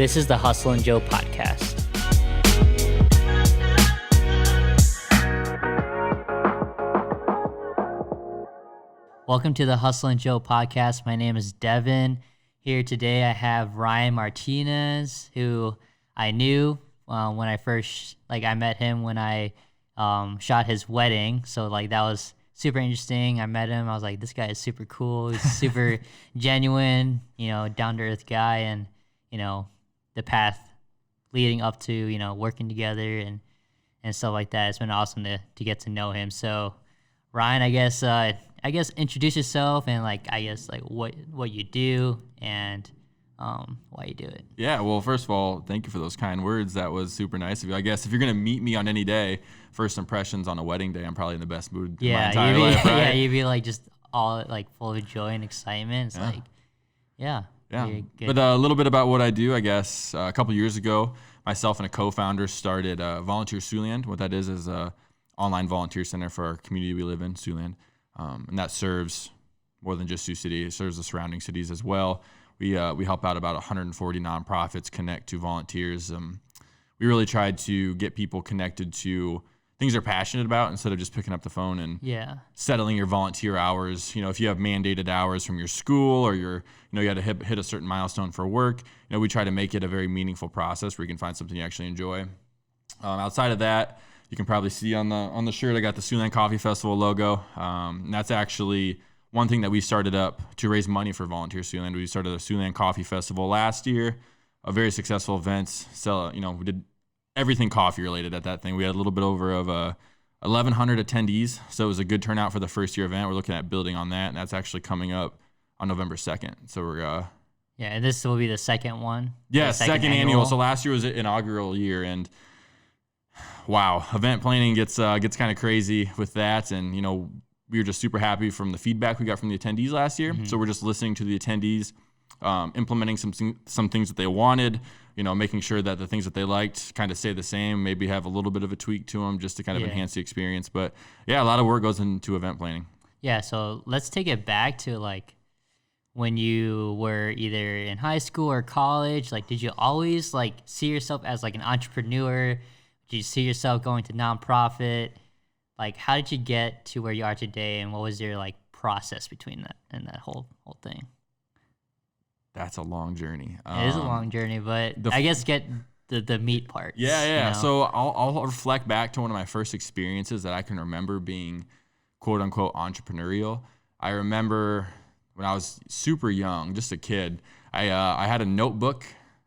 This is the Hustle and Joe podcast. Welcome to the Hustle and Joe podcast. My name is Devin. Here today I have Ryan Martinez, who I knew when I first, I met him when I shot his wedding. So that was super interesting. I met him. I was like, this guy is super cool. He's super genuine, down to earth guy, and the path leading up to working together and stuff like that. It's been awesome to get to know him. So Ryan, I guess introduce yourself and what you do and why you do it. Yeah, well, first of all, thank you for those kind words. That was super nice of you. I guess if you're gonna meet me on any day, first impressions on a wedding day, I'm probably in the best mood in my entire life. Right? Yeah, you'd be just all full of joy and excitement. It's Yeah. But a little bit about what I do, I guess. A couple years ago, myself and a co-founder started Volunteer Siouxland. What that is a online volunteer center for our community we live in, Siouxland. And that serves more than just Sioux City. It serves the surrounding cities as well. We help out about 140 nonprofits connect to volunteers. We really tried to get people connected to things they're passionate about instead of just picking up the phone and settling your volunteer hours. If you have mandated hours from your school or you had to hit a certain milestone for work, we try to make it a very meaningful process where you can find something you actually enjoy. Outside of that, you can probably see on the shirt, I got the Siouxland Coffee Festival logo. And that's actually one thing that we started up to raise money for Volunteer Siouxland. We started the Siouxland Coffee Festival last year, a very successful event. We did everything coffee related at that thing. We had a little bit over of 1,100 attendees, so it was a good turnout for the first year event. We're looking at building on that, and that's actually coming up on November 2nd. So we're and this will be the second one. Yeah, second annual. So last year was an inaugural year, and wow, event planning gets kind of crazy with that, and we were just super happy from the feedback we got from the attendees last year. Mm-hmm. So we're just listening to the attendees, implementing some things that they wanted, making sure that the things that they liked kind of stay the same, maybe have a little bit of a tweak to them just to kind of enhance the experience. But yeah, a lot of work goes into event planning. Yeah, so let's take it back to when you were either in high school or college. Did you always see yourself as an entrepreneur? Did you see yourself going to nonprofit? How did you get to where you are today, and what was your process between that and that whole thing? That's a long journey. It is a long journey, but I guess get the meat part. Yeah. So I'll reflect back to one of my first experiences that I can remember being quote unquote entrepreneurial. I remember when I was super young, just a kid, I had a notebook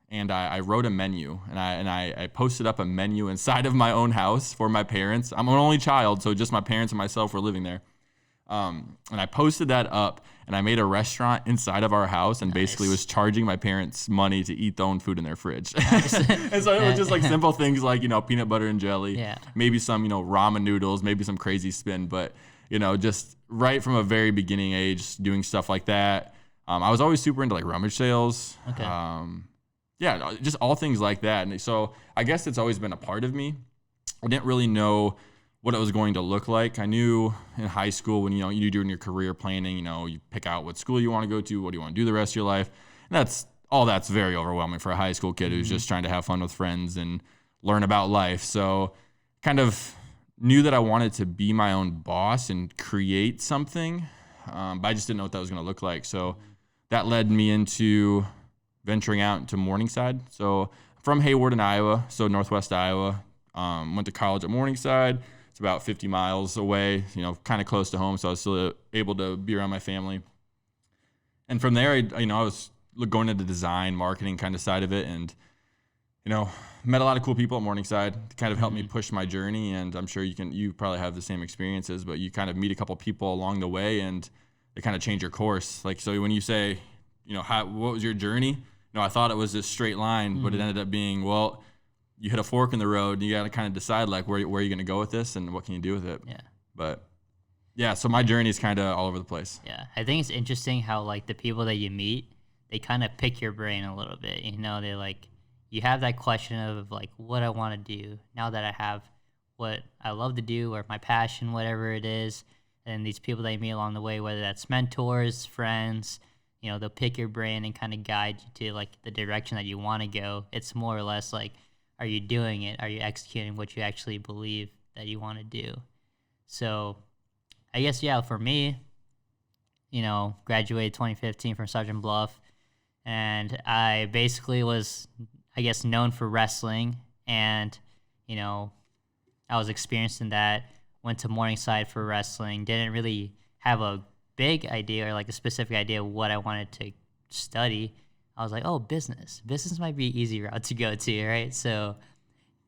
and I wrote a menu, and I posted up a menu inside of my own house for my parents. I'm an only child, so just my parents and myself were living there. And I posted that up, and I made a restaurant inside of our house and basically was charging my parents money to eat their own food in their fridge. And so it was just simple things like, peanut butter and jelly, maybe some, ramen noodles, maybe some crazy spin, but, just right from a very beginning age doing stuff like that. I was always super into rummage sales. Okay. Just all things like that. And so I guess it's always been a part of me. I didn't really know what it was going to look like. I knew in high school when, you're doing your career planning, you pick out what school you want to go to, what do you want to do the rest of your life. And that's very overwhelming for a high school kid who's just trying to have fun with friends and learn about life. So kind of knew that I wanted to be my own boss and create something, but I just didn't know what that was going to look like. So that led me into venturing out to Morningside. So from Hayward in Iowa, so northwest Iowa, went to college at Morningside. It's about 50 miles away, kind of close to home. So I was still able to be around my family. And from there, I was going into design, marketing kind of side of it. And, met a lot of cool people at Morningside to kind of help me push my journey. And I'm sure you probably have the same experiences, but you kind of meet a couple people along the way and they kind of change your course. So when you say, what was your journey? I thought it was this straight line, but it ended up being, you hit a fork in the road and you got to kind of decide where you're going to go with this and what can you do with it. Yeah. But so my journey is kind of all over the place. Yeah. I think it's interesting how the people that you meet, they kind of pick your brain a little bit. They you have that question of what I want to do now that I have what I love to do or my passion, whatever it is. And these people that you meet along the way, whether that's mentors, friends, they'll pick your brain and kind of guide you to like the direction that you want to go. It's more or less like, are you doing it? Are you executing what you actually believe that you want to do? So I guess, yeah, for me, graduated 2015 from Sergeant Bluff, and I basically was, I guess, known for wrestling, and, I was experienced in that, went to Morningside for wrestling, didn't really have a big idea or like a specific idea of what I wanted to study. I was like, oh, business might be an easy route to go to, right? So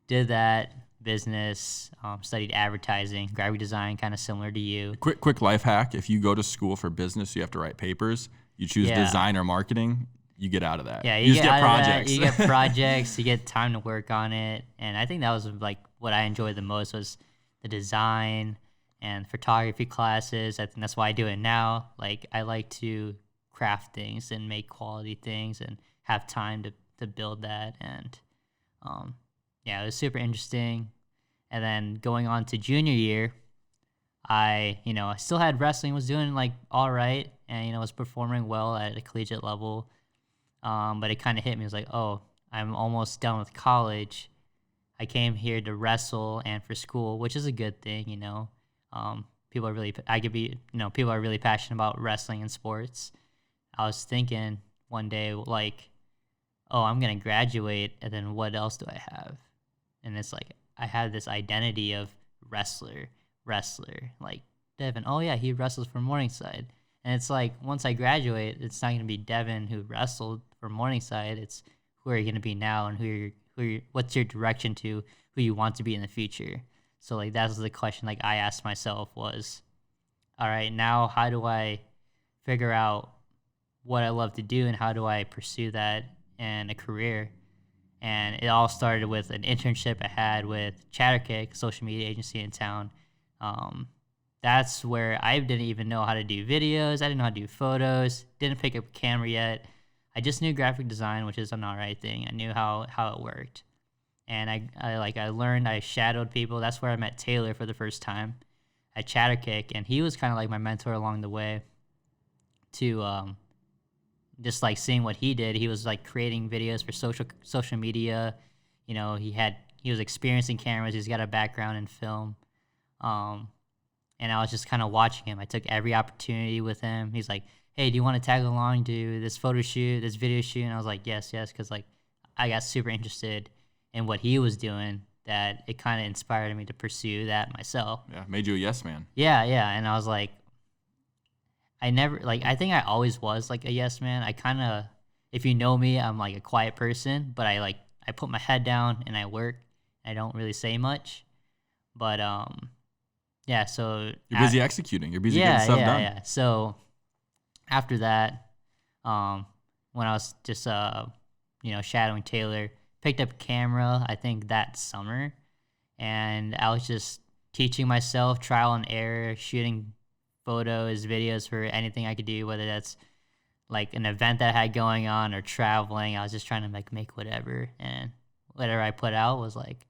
did that, business, studied advertising, graphic design, kind of similar to you. Quick life hack: if you go to school for business, you have to write papers. You choose design or marketing, you get out of that. Yeah, you just get projects. You get projects. You get time to work on it, and I think that was like what I enjoyed the most was the design and photography classes. I think that's why I do it now. Like, I like to craft things and make quality things and have time to build that. And it was super interesting. And then going on to junior year, I still had wrestling, was doing like all right, and was performing well at a collegiate level. But it kind of hit me. It was like, oh, I'm almost done with college. I came here to wrestle and for school, which is a good thing, people are really, people are really passionate about wrestling and sports. I was thinking one day, like, oh, I'm going to graduate, and then what else do I have? And it's like, I had this identity of wrestler, like Devin. Oh yeah, he wrestles for Morningside. And it's like, once I graduate, it's not going to be Devin who wrestled for Morningside. It's who are you going to be now, and what's your direction to who you want to be in the future. So like, that's the question like I asked myself was, all right, now how do I figure out what I love to do, and how do I pursue that in a career? And it all started with an internship I had with Chatterkick, a social media agency in town. That's where I didn't even know how to do videos. I didn't know how to do photos. Didn't pick up a camera yet. I just knew graphic design, which is an alright thing. I knew how it worked. And I learned, I shadowed people. That's where I met Taylor for the first time at Chatterkick. And he was kind of like my mentor along the way to just like seeing what he did. He was like creating videos for social media. He was experiencing cameras. He's got a background in film. And I was just kind of watching him. I took every opportunity with him. He's like, hey, do you want to tag along to this photo shoot, this video shoot? And I was like, yes, because like I got super interested in what he was doing, that it kind of inspired me to pursue that myself. Yeah, made you a yes man. Yeah. And I was like, I think I always was like a yes man. I kind of, if you know me, I'm like a quiet person, but I put my head down and I work. I don't really say much, but yeah. So you're busy executing. You're busy getting stuff done. Yeah. So after that, when I was just shadowing Taylor, picked up a camera, I think that summer, and I was just teaching myself, trial and error, shooting photos, videos for anything I could do, whether that's like an event that I had going on or traveling. I was just trying to make whatever, and whatever I put out was like,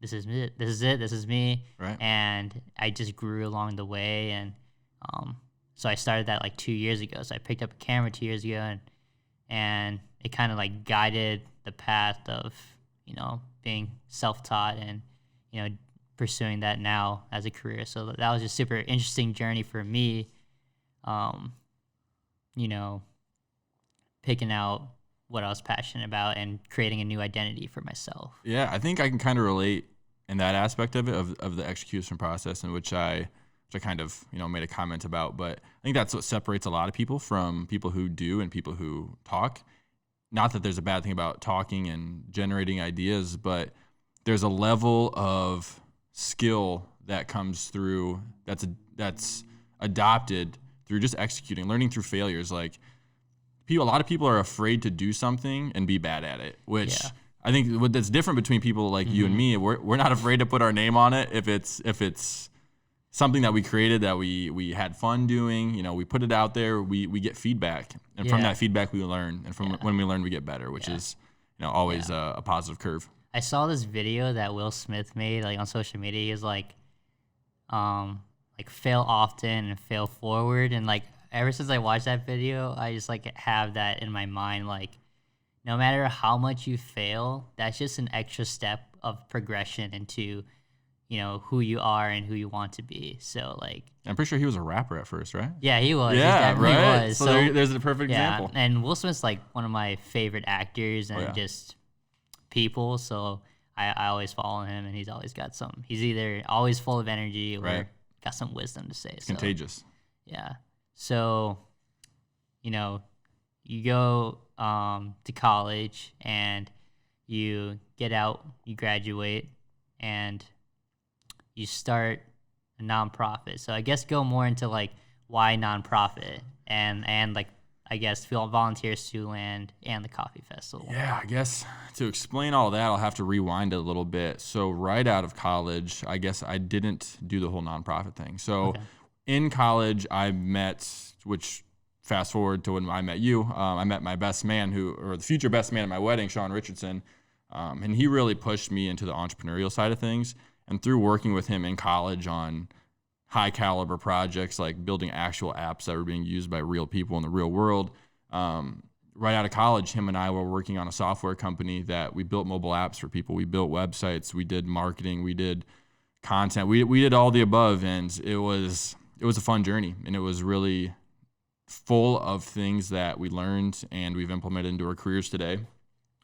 this is me. Right. And I just grew along the way, and so I started that like 2 years ago. So I picked up a camera 2 years ago, and it kind of like guided the path of being self-taught and pursuing that now as a career. So that was just super interesting journey for me, picking out what I was passionate about and creating a new identity for myself. Yeah, I think I can kind of relate in that aspect of it, of the execution process, in which I kind of made a comment about. But I think that's what separates a lot of people from people who do and people who talk. Not that there's a bad thing about talking and generating ideas, but there's a level of skill that comes through that's adopted through just executing, learning through failures. Like, a lot of people are afraid to do something and be bad at it, which I think what that's different between people like you and me. We're not afraid to put our name on it if it's something that we created, that we had fun doing. We put it out there, we get feedback, and from that feedback we learn, and from when we learn we get better, which is always a positive curve. I saw this video that Will Smith made on social media. He was like fail often and fail forward, and ever since I watched that video, I just like have that in my mind. Like, no matter how much you fail, that's just an extra step of progression into, who you are and who you want to be. So like, I'm pretty sure he was a rapper at first, right? yeah, he was. Yeah, he definitely right. was. So there's a perfect example. And Will Smith's like one of my favorite actors and yeah. just people. So I always follow him, and he's always got some. He's either always full of energy or got some wisdom to say. It's contagious. Yeah. So, you go to college and you get out, you graduate, and you start a nonprofit. So I guess go more into like why nonprofit and like I guess volunteer Siouxland and the coffee festival. Yeah, I guess to explain all that, I'll have to rewind it a little bit. So right out of college, I guess I didn't do the whole nonprofit thing. So in college, I met, which fast forward to when I met you, I met my best man or the future best man at my wedding, Sean Richardson. And he really pushed me into the entrepreneurial side of things. And through working with him in college on high caliber projects like building actual apps that were being used by real people in the real world, right out of college, him and I were working on a software company that we built mobile apps for people. We built websites, we did marketing, we did content, we did all the above, and it was a fun journey, and it was really full of things that we learned and we've implemented into our careers today.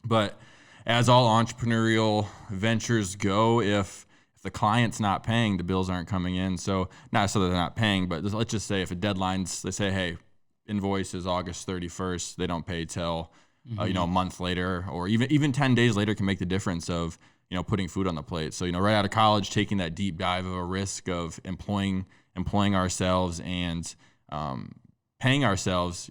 But as all entrepreneurial ventures go, if the client's not paying, the bills aren't coming in. So not so that they're not paying, but let's just say if a deadline's, they say, hey, invoice is August 31st, they don't pay till a month later, or even 10 days later can make the difference of putting food on the plate. So right out of college, taking that deep dive of a risk of employing ourselves and paying ourselves,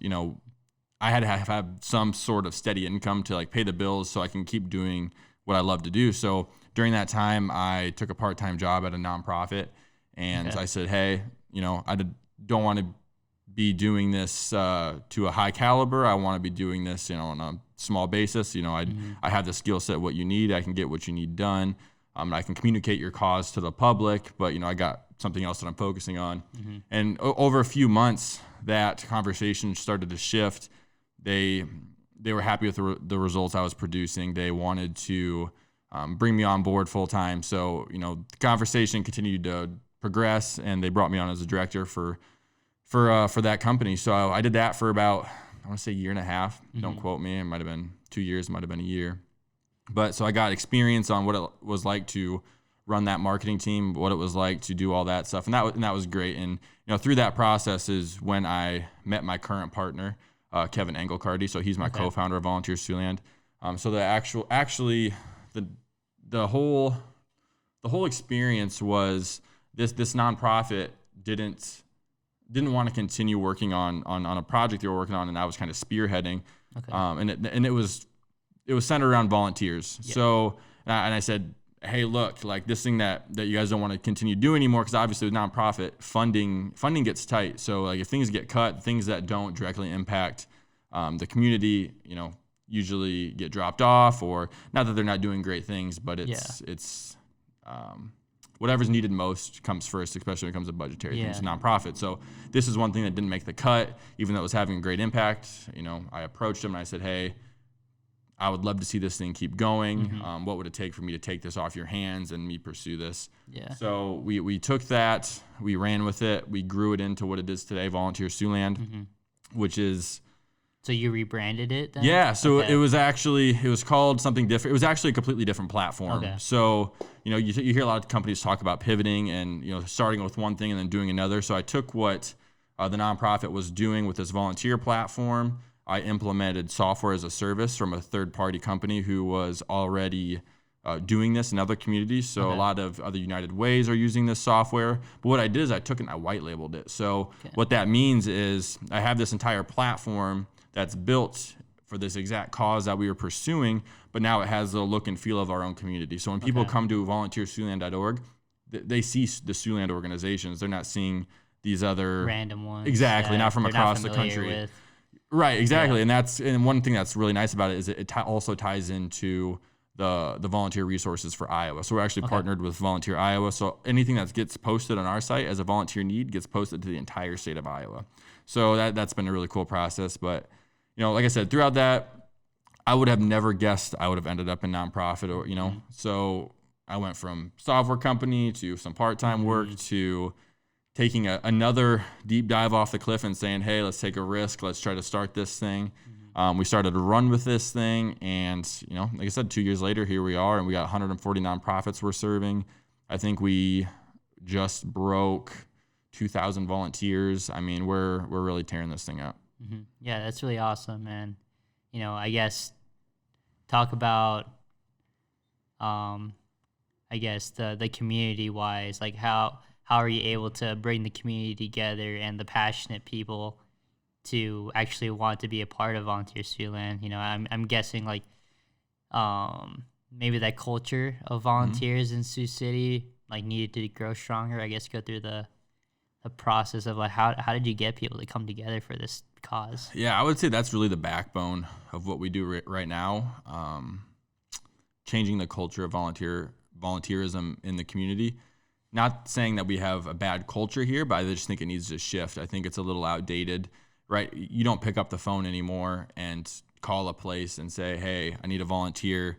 I had to have some sort of steady income to like pay the bills so I can keep doing what I love to do. So during that time, I took a part-time job at a nonprofit, and I said, hey, I don't want to be doing this to a high caliber. I want to be doing this, on a small basis. I have the skill set, what you need. I can get what you need done. I can communicate your cause to the public, but I got something else that I'm focusing on. And over a few months, that conversation started to shift. They were happy with the results I was producing. They wanted to bring me on board full time. So the conversation continued to progress, and they brought me on as a director for that company. So I did that for about, I want to say, a year and a half. Don't quote me. It might have been 2 years. It might have been a year. But so I got experience on what it was like to run that marketing team, what it was like to do all that stuff, and that was great. And through that process is when I met my current partner, Kevin Engelcardy. So he's my co-founder of Volunteer Siouxland. So the whole experience was this nonprofit didn't want to continue working on a project they were working on, and I was kind of spearheading. And it was centered around volunteers. Yeah. So and I said, hey, look, like this thing that you guys don't want to continue doing anymore, because obviously with nonprofit funding gets tight. So like if things get cut, things that don't directly impact the community, usually get dropped off, or not that they're not doing great things, but it's whatever's needed most comes first, especially when it comes to budgetary things, nonprofit. So this is one thing that didn't make the cut, even though it was having a great impact. I approached them and I said, hey, I would love to see this thing keep going. What would it take for me to take this off your hands and me pursue this? Yeah. So we took that, we ran with it, we grew it into what it is today, Volunteer Siouxland, which is. So you rebranded it then? Yeah. So it was called something different. It was actually a completely different platform. Okay. So, you hear a lot of companies talk about pivoting and, starting with one thing and then doing another. So I took what the nonprofit was doing with this volunteer platform. I implemented software as a service from a third-party company who was already doing this in other communities. So a lot of other United Ways are using this software. But what I did is I took it and I white labeled it. So what that means is I have this entire platform that's built for this exact cause that we were pursuing, but now it has the look and feel of our own community. So when people come to volunteersiouxland.org, they see the Siouxland organizations. They're not seeing these other random ones. Exactly, not from across the country. Right, exactly. And one thing that's really nice about it is it also ties into the volunteer resources for Iowa. So we're actually partnered with Volunteer Iowa. So anything that gets posted on our site as a volunteer need gets posted to the entire state of Iowa. So that's been a really cool process. But, like I said, throughout that, I would have never guessed I would have ended up in nonprofit or, so I went from software company to some part-time work to taking another deep dive off the cliff and saying, hey, let's take a risk. Let's try to start this thing. We started to run with this thing, and like I said, 2 years later, here we are, and we got 140 nonprofits we're serving. I think we just broke 2,000 volunteers. I mean, we're really tearing this thing up. Mm-hmm. Yeah, that's really awesome, man. I guess talk about, I guess the community wise, like how are you able to bring the community together and the passionate people to actually want to be a part of Volunteer Siouxland? I'm guessing like maybe that culture of volunteers in Sioux City like needed to grow stronger. I guess go through the process of like how did you get people to come together for this cause? Yeah, I would say that's really the backbone of what we do right now. Changing the culture of volunteerism in the community. Not saying that we have a bad culture here, but I just think it needs to shift. I think it's a little outdated. Right, you don't pick up the phone anymore and call a place and say, hey, I need a volunteer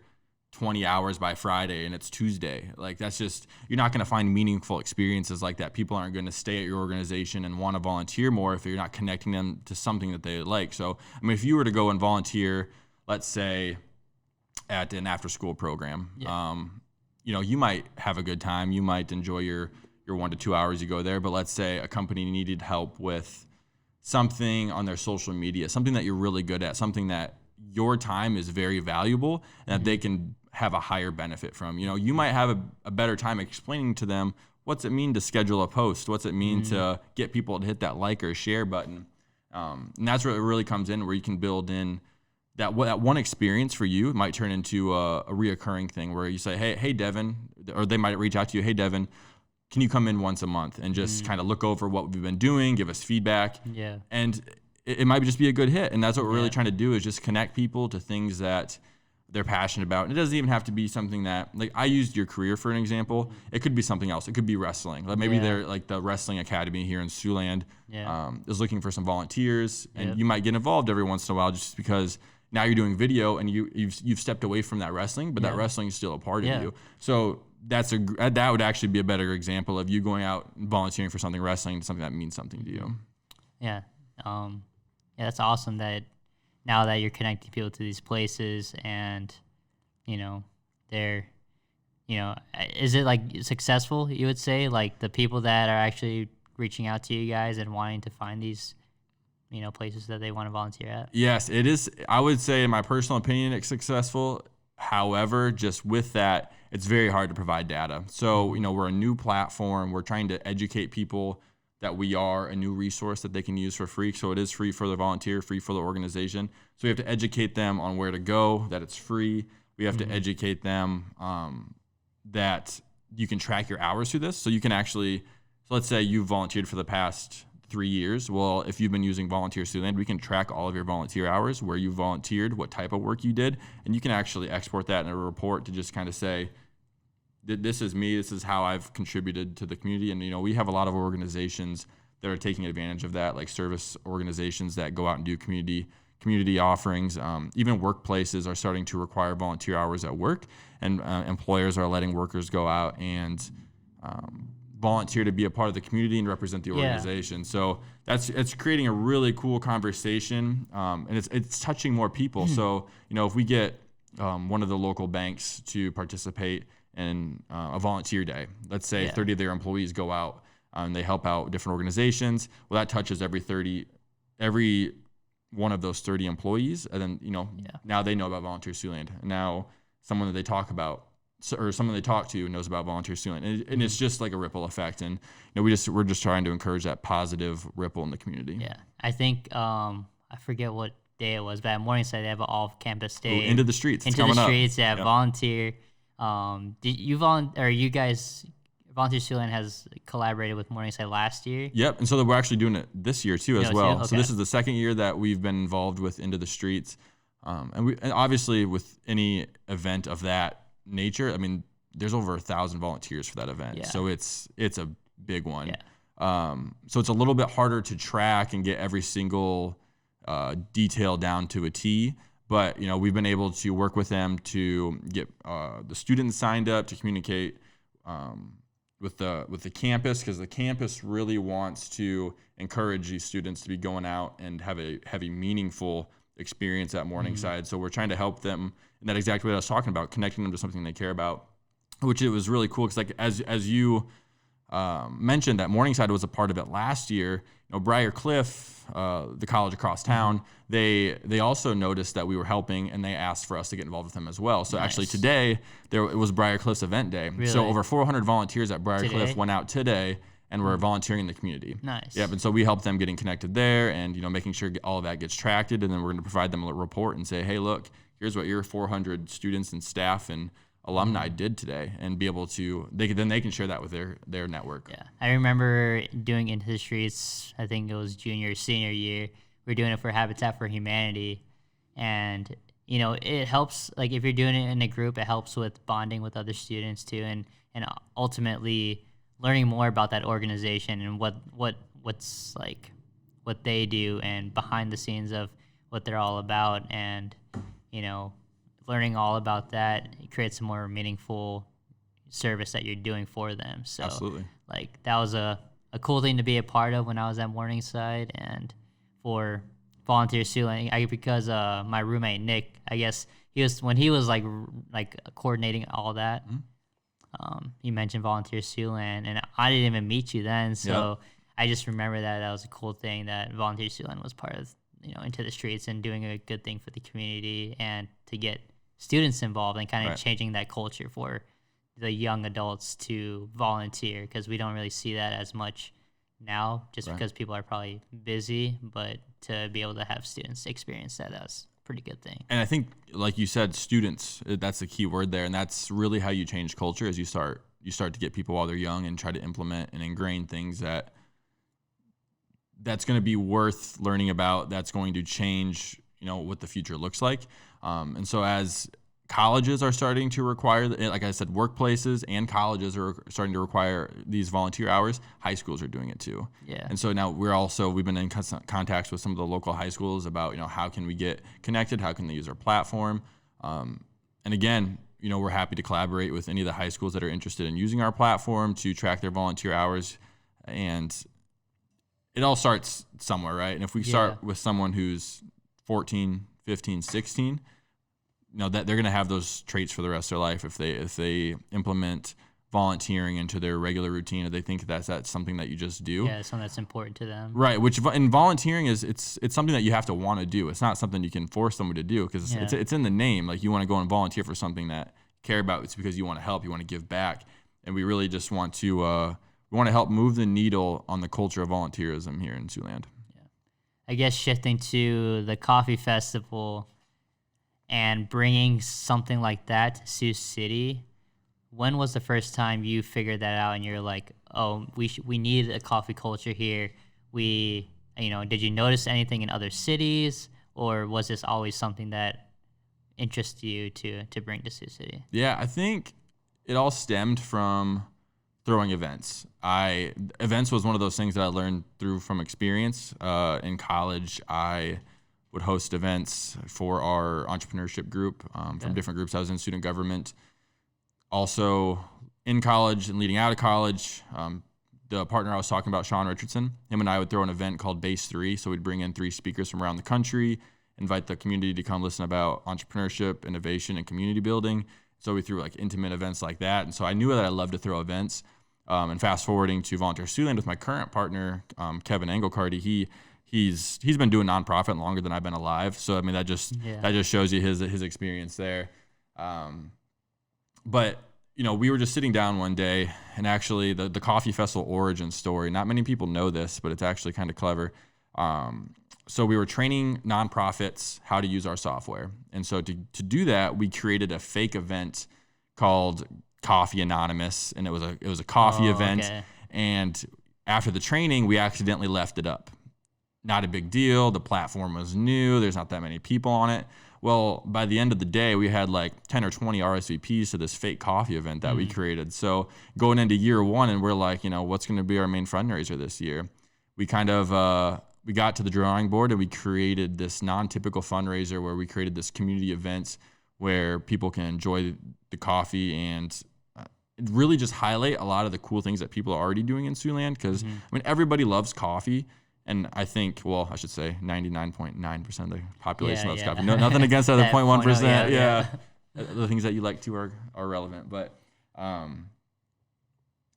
20 hours by Friday and it's Tuesday. Like that's just, you're not going to find meaningful experiences like that. People aren't going to stay at your organization and want to volunteer more if you're not connecting them to something that they like. So, I mean, if you were to go and volunteer, let's say at an after school program, you might have a good time. You might enjoy your 1 to 2 hours you go there. But let's say a company needed help with something on their social media, something that you're really good at, something that your time is very valuable and that they can have a higher benefit from. You might have a better time explaining to them what's it mean to schedule a post, what's it mean to get people to hit that like or share button. And that's where it really comes in, where you can build in that one experience for you. It might turn into a reoccurring thing where you say, hey, Devin, or they might reach out to you, hey, Devin, can you come in once a month and just kind of look over what we've been doing, give us feedback? Yeah. And it might just be a good hit. And that's what we're really trying to do, is just connect people to things that they're passionate about. And it doesn't even have to be something that, like, I used your career for an example. It could be something else. It could be wrestling. Like maybe they're like the wrestling academy here in Siouxland is looking for some volunteers, and you might get involved every once in a while just because now you're doing video and you've stepped away from that wrestling, but that wrestling is still a part of you. So that would actually be a better example of you going out and volunteering for something wrestling, something that means something to you. Yeah. That's awesome that now that you're connecting people to these places and, they're, is it like successful, you would say, like the people that are actually reaching out to you guys and wanting to find these, places that they want to volunteer at? Yes, it is. I would say, in my personal opinion, it's successful. However, just with that, it's very hard to provide data. So, we're a new platform. We're trying to educate people that we are a new resource that they can use for free. So it is free for the volunteer, free for the organization. So we have to educate them on where to go, that it's free. We have to educate them that you can track your hours through this. So you can actually, let's say you volunteered for the past 3 years. Well, if you've been using Volunteer Siouxland, we can track all of your volunteer hours, where you volunteered, what type of work you did, and you can actually export that in a report to just kind of say, this is me, this is how I've contributed to the community. And, we have a lot of organizations that are taking advantage of that, like service organizations that go out and do community offerings. Even workplaces are starting to require volunteer hours at work, and employers are letting workers go out and volunteer to be a part of the community and represent the organization. So it's creating a really cool conversation, and it's touching more people. So, if we get one of the local banks to participate in a volunteer day, let's say 30 of their employees go out and they help out different organizations. Well, that touches every one of those 30 employees. And then, now they know about Volunteer Siouxland. And now someone that they talk about, or someone they talk to, knows about Volunteer Siouxland. And it's just like a ripple effect. And, we're just trying to encourage that positive ripple in the community. Yeah. I think, I forget what day it was, but at Morningside, they have an all-campus day. Into the streets. Yeah, volunteer. Did you guys, Volunteer Siouxland has collaborated with Morningside last year? Yep, and so we're actually doing it this year too as well. Okay. So this is the second year that we've been involved with Into the Streets. And obviously with any event of that nature, I mean, there's over 1,000 volunteers for that event. Yeah. So it's a big one. Yeah. So it's a little bit harder to track and get every single detail down to a T. But, we've been able to work with them to get the students signed up, to communicate with the campus, because the campus really wants to encourage these students to be going out and have a meaningful experience at Morningside. So we're trying to help them in that exact way that I was talking about, connecting them to something they care about, which it was really cool because, like, as you mentioned, that Morningside was a part of it last year. Briar Cliff, the college across town, they also noticed that we were helping, and they asked for us to get involved with them as well. So actually today it was Briar Cliff's event day. Really? So over 400 volunteers at Briar Cliff went out today and were volunteering in the community. Nice. Yep. And so we helped them getting connected there, and making sure all of that gets tracked, and then we're going to provide them a report and say, hey, look, here's what your 400 students and staff and alumni did today, and be able to they can share that with their network. Yeah, I remember doing Into the Streets. I think it was junior or senior year. We were doing it for Habitat for Humanity, and it helps. Like, if you're doing it in a group, it helps with bonding with other students too, and ultimately learning more about that organization and what's like what they do and behind the scenes of what they're all about, and learning all about that, it creates a more meaningful service that you're doing for them. So Absolutely. Like, that was a cool thing to be a part of when I was at Morningside. And for Volunteer Sioux, because my roommate Nick, I guess he was like coordinating all that. He mentioned Volunteer Siouxland, and I didn't even meet you then, so I just remember that was a cool thing that Volunteer Siouxland was part of, Into the Streets, and doing a good thing for the community, and to get students involved and kind of changing that culture for the young adults to volunteer, because we don't really see that as much now, just because people are probably busy. But to be able to have students experience that's a pretty good thing. And I think, like you said, students, that's the key word there, and that's really how you change culture. As you start to get people while they're young and try to implement and ingrain things that's going to be worth learning about, that's going to change what the future looks like. And so as colleges are starting to require, like I said, workplaces and colleges are starting to require these volunteer hours, high schools are doing it too. Yeah. And so now we've been in contacts with some of the local high schools about, how can we get connected? How can they use our platform? And again, we're happy to collaborate with any of the high schools that are interested in using our platform to track their volunteer hours. And it all starts somewhere, right? And if we start with someone who's 14, 15, 16, that they're going to have those traits for the rest of their life if they implement volunteering into their regular routine, or they think that's something that you just do. Yeah, something that's important to them. Right, which in volunteering it's something that you have to want to do. It's not something you can force someone to do, because it's in the name. Like, you want to go and volunteer for something that you care about. It's because you want to help, you want to give back, and we really just want to help move the needle on the culture of volunteerism here in Siouxland. Yeah, I guess shifting to the coffee festival and bringing something like that to Sioux City, when was the first time you figured that out and you're like, oh, we need a coffee culture here? Did you notice anything in other cities, or was this always something that interested you to bring to Sioux City? Yeah, I think it all stemmed from throwing events. Events was one of those things that I learned from experience. In college, I would host events for our entrepreneurship group from different groups. I was in student government. Also, in college and leading out of college, the partner I was talking about, Sean Richardson, him and I would throw an event called Base 3. So we'd bring in 3 speakers from around the country, invite the community to come listen about entrepreneurship, innovation, and community building. So we threw like intimate events like that. And so I knew that I loved to throw events. And fast forwarding to Volunteer Siouxland with my current partner, Kevin Engelcarty, he's been doing nonprofit longer than I've been alive. So I mean, that just shows you his experience there. But we were just sitting down one day, and actually the Coffee Festival origin story, not many people know this, but it's actually kind of clever. So we were training nonprofits how to use our software. And so to do that, we created a fake event called Coffee Anonymous, and it was a coffee event. Okay. And after the training, we accidentally left it up. not a big deal. The platform was new. There's not that many people on it. Well, by the end of the day, we had like 10 or 20 RSVPs to this fake coffee event that we created. So going into year one, and we're like, what's going to be our main fundraiser this year? We kind of we got to the drawing board and we created this non-typical fundraiser where we created this community events where people can enjoy the coffee and really just highlight a lot of the cool things that people are already doing in Siouxland. Because everybody loves coffee. And I think, I should say 99.9% of the population loves coffee. No, nothing against the other 0.1%. Yeah. The things that you like too are relevant. But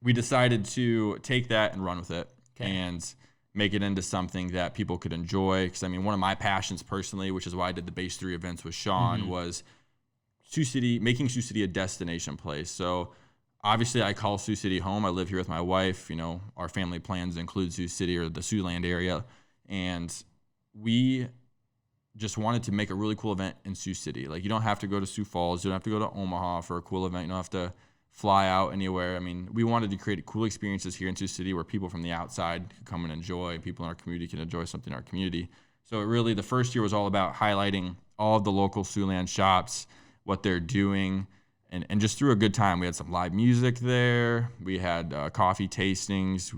we decided to take that and run with it and make it into something that people could enjoy. Because, one of my passions personally, which is why I did the Base 3 events with Sean, was making Sioux City a destination place. So obviously, I call Sioux City home. I live here with my wife. Our family plans include Sioux City or the Siouxland area. And we just wanted to make a really cool event in Sioux City. Like, you don't have to go to Sioux Falls. You don't have to go to Omaha for a cool event. You don't have to fly out anywhere. We wanted to create cool experiences here in Sioux City where people from the outside could come and enjoy. People in our community can enjoy something in our community. So the first year was all about highlighting all of the local Siouxland shops, what they're doing, and just through a good time. We had some live music there. We had coffee tastings.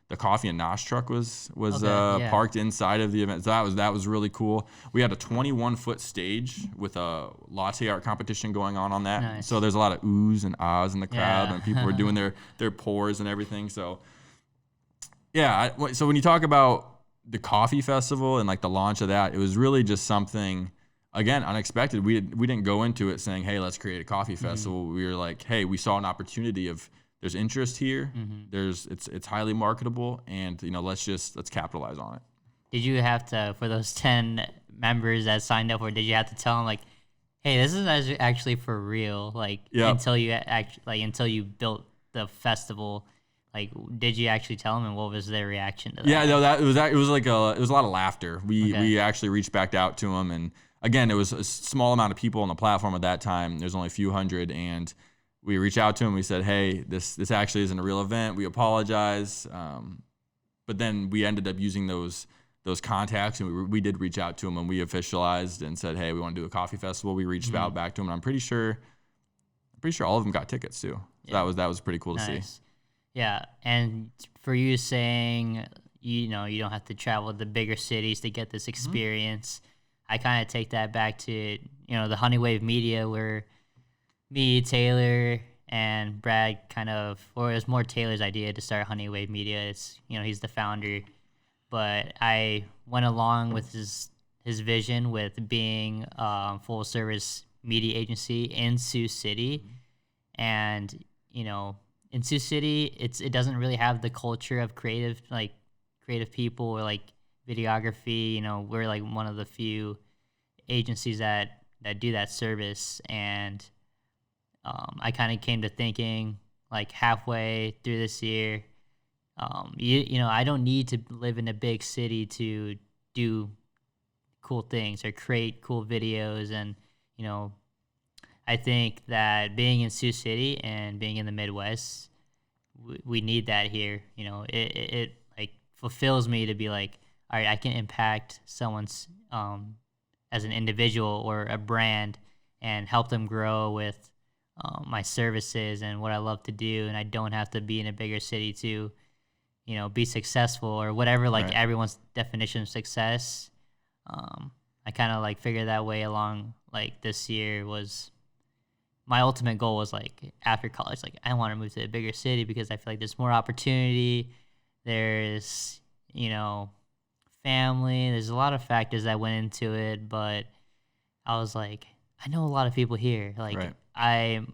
The coffee and nosh truck was parked inside of the event. So that was really cool. We had a 21-foot stage with a latte art competition going on that. Nice. So there's a lot of oohs and ahs in the crowd, and people were doing their pours and everything. So so when you talk about the coffee festival and like the launch of that, it was really just something, again, unexpected. We didn't go into it saying, hey, let's create a coffee festival. We were like, hey, we saw an opportunity of there's interest here. It's highly marketable, and let's capitalize on it. Did you have to, for those 10 members that signed up, or did you have to tell them like, hey, this is actually for real? Like until you built the festival, like, did you actually tell them, and what was their reaction to that? Yeah, no, it was a lot of laughter. We actually reached back out to them, and again, it was a small amount of people on the platform at that time. There's only a few hundred, and we reached out to them. We said, hey, this actually isn't a real event. We apologize. But then we ended up using those contacts, and we did reach out to them, and we officialized and said, hey, we want to do a coffee festival. We reached out back to them, and I'm pretty sure all of them got tickets too. So that was pretty cool to see. Yeah, and for you saying, you don't have to travel to the bigger cities to get this experience, I kind of take that back to, the Honeywave Media, where me, Taylor, and Brad or it was more Taylor's idea to start Honeywave Media. It's, he's the founder, but I went along with his vision with being a full service media agency in Sioux City. And, in Sioux City, it doesn't really have the culture of creative people or like videography. We're like one of the few agencies that do that service. And I kind of came to thinking, like, halfway through this year, I don't need to live in a big city to do cool things or create cool videos. And I think that being in Sioux City and being in the Midwest, we need that here. It like fulfills me to be like, all right, I can impact someone's as an individual or a brand and help them grow with my services and what I love to do. And I don't have to be in a bigger city to, be successful or whatever, like everyone's definition of success. I kind of like figured that way along. Like this year was my ultimate goal was like after college, like I want to move to a bigger city because I feel like there's more opportunity. There's, family. There's a lot of factors that went into it, but I was like, I know a lot of people here. Like I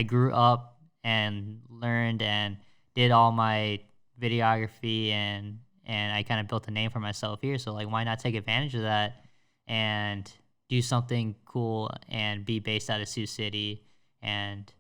grew up and learned and did all my videography and I kind of built a name for myself here. So like, why not take advantage of that and do something cool and be based out of Sioux City and,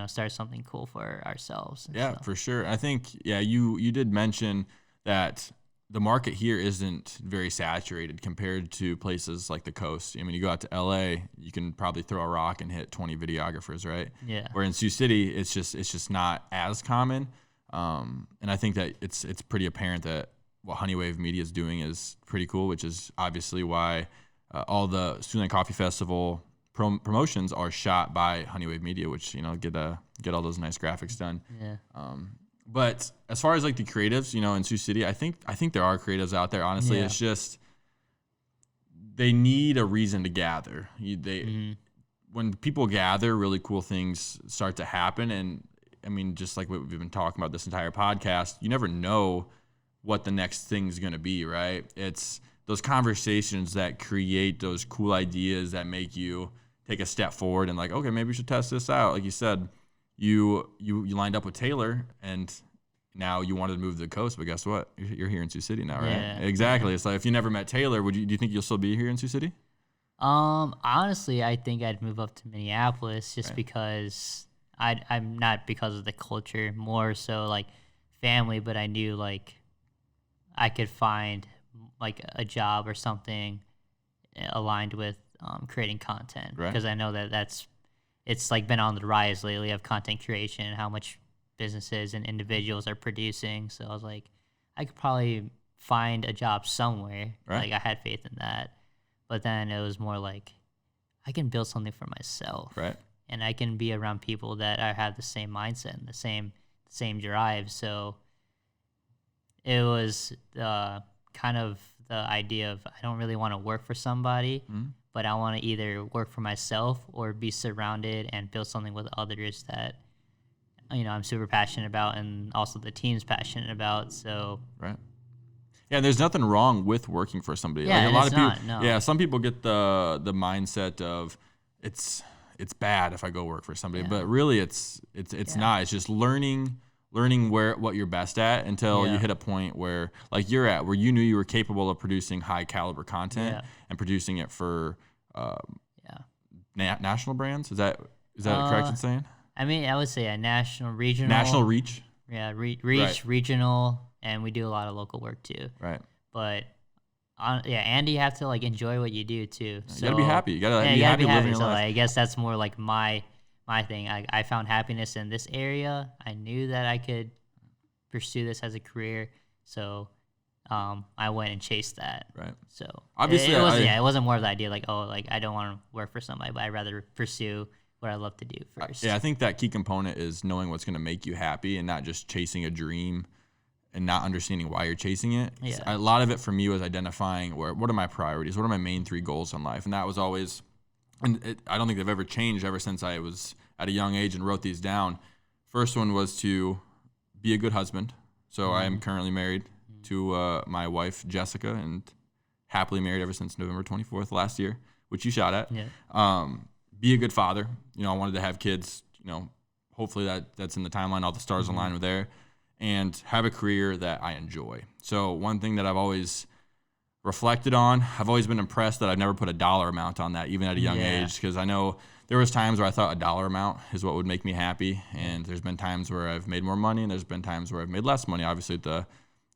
start something cool for ourselves. Yeah, for sure. I think, you did mention that the market here isn't very saturated compared to places like the coast. You go out to LA, you can probably throw a rock and hit 20 videographers, right? Yeah. Where in Sioux City, it's just not as common. And I think that it's pretty apparent that what Honeywave Media is doing is pretty cool, which is obviously why all the Sioux Coffee Festival promotions are shot by Honeywave Media, which get all those nice graphics done. Yeah. But as far as like the creatives, in Sioux City, I think there are creatives out there. Honestly, it's just they need a reason to gather. When people gather, really cool things start to happen. And I mean, just like what we've been talking about this entire podcast, you never know what the next thing's going to be, right? It's those conversations that create those cool ideas that make you take a step forward and like, okay, maybe we should test this out. Like you said, you lined up with Taylor and now you wanted to move to the coast, but guess what? You're here in Sioux City now, right? Yeah. Exactly. It's like if you never met Taylor, do you think you'll still be here in Sioux City? Honestly, I think I'd move up to Minneapolis just Right. because I'm not because of the culture, more so like family, but I knew like I could find like a job or something aligned with creating content, Right. because I know that it's like been on the rise lately of content creation and how much businesses and individuals are producing. So I was like, I could probably find a job somewhere. Right. Like I had faith in that. But then it was more like, I can build something for myself. Right. And I can be around people that have the same mindset and the same drive. So it was kind of the idea of I don't really want to work for somebody, but I want to either work for myself or be surrounded and build something with others that I'm super passionate about, and also the team's passionate about. So Right. Yeah, there's nothing wrong with working for somebody. Yeah, like a lot of it's people. not, no. Yeah, some people get the mindset of it's bad if I go work for somebody, Yeah. but really it's not. It's just learning what you're best at until you Yeah. hit a point where like you're at, where you knew you were capable of producing high caliber content Yeah. and producing it for yeah. national brands. Is that correct in saying? I mean, I would say a national, regional. National reach. Yeah, reach, Right. regional, and we do a lot of local work too. Right. But and you have to like enjoy what you do too. You So, gotta be happy. You gotta yeah, be you gotta happy living your So life. like, I guess that's more like my thing. I found happiness in this area. I knew that I could pursue this as a career, so I went and chased that. Right. So Obviously, it wasn't more of the idea like, oh, like I don't want to work for somebody, but I'd rather pursue what I love to do first. Yeah, I think that key component is knowing what's going to make you happy and not just chasing a dream and not understanding why you're chasing it. Yeah. A lot of it for me was identifying what are my priorities, what are my main 3 goals in life, and that was always, I don't think they've ever changed ever since I was at a young age and wrote these down. First one was to be a good husband. So I am currently married to my wife Jessica, and happily married ever since November 24th last year, which you shot at. Yeah. Be a good father. I wanted to have kids. Hopefully that's in the timeline. All the stars align with there, and have a career that I enjoy. So one thing that I've always reflected on, I've always been impressed that I've never put a dollar amount on that, even at a young age, because I know there was times where I thought a dollar amount is what would make me happy, and there's been times where I've made more money, and there's been times where I've made less money. Obviously,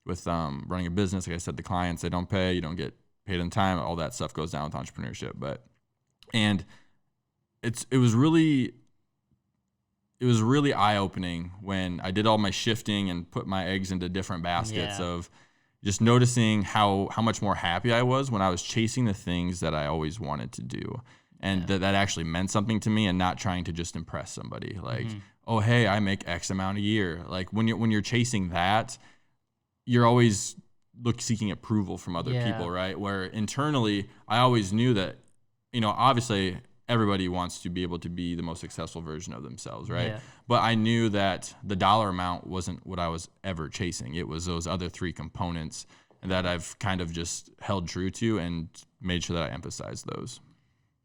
with running a business, like I said, the clients, they don't pay, you don't get paid in time, all that stuff goes down with entrepreneurship. It was really eye-opening when I did all my shifting and put my eggs into different baskets of just noticing how much more happy I was when I was chasing the things that I always wanted to do, and that actually meant something to me, and not trying to just impress somebody. Like, oh, hey, I make X amount a year. Like when you're chasing that, you're always seeking approval from other people, right? Where internally, I always knew that, obviously everybody wants to be able to be the most successful version of themselves, right? Yeah. But I knew that the dollar amount wasn't what I was ever chasing. It was those other 3 components that I've kind of just held true to and made sure that I emphasize those.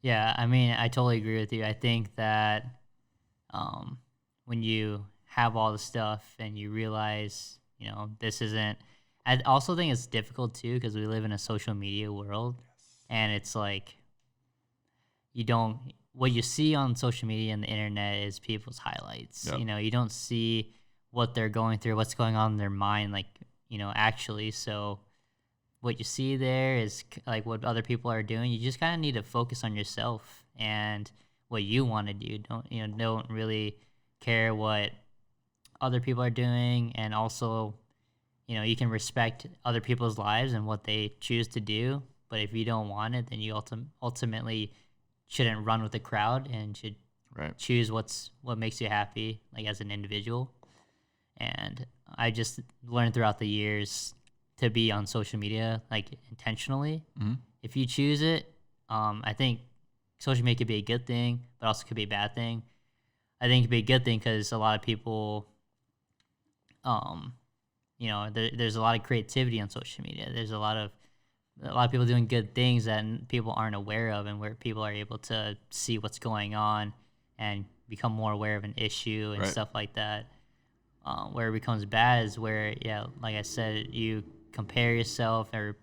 Yeah, I mean, I totally agree with you. I think that when you have all the stuff and you realize, this isn't. I also think it's difficult too, because we live in a social media world, and it's like what you see on social media and the internet is people's highlights. Yep. You don't see what they're going through, what's going on in their mind, like, actually. So what you see there is like what other people are doing. You just kind of need to focus on yourself and what you want to do. Don't really care what other people are doing, and also, you can respect other people's lives and what they choose to do. But if you don't want it, then you ultimately shouldn't run with the crowd and should Right. choose what makes you happy, like as an individual. And I just learned throughout the years to be on social media like intentionally. Mm-hmm. If you choose it, I think social media could be a good thing, but also could be a bad thing. I think it could be a good thing because a lot of people, there's a lot of creativity on social media. There's a lot of people doing good things that people aren't aware of, and where people are able to see what's going on and become more aware of an issue and Right. stuff like that. Where it becomes bad is where, like I said, you compare yourself, and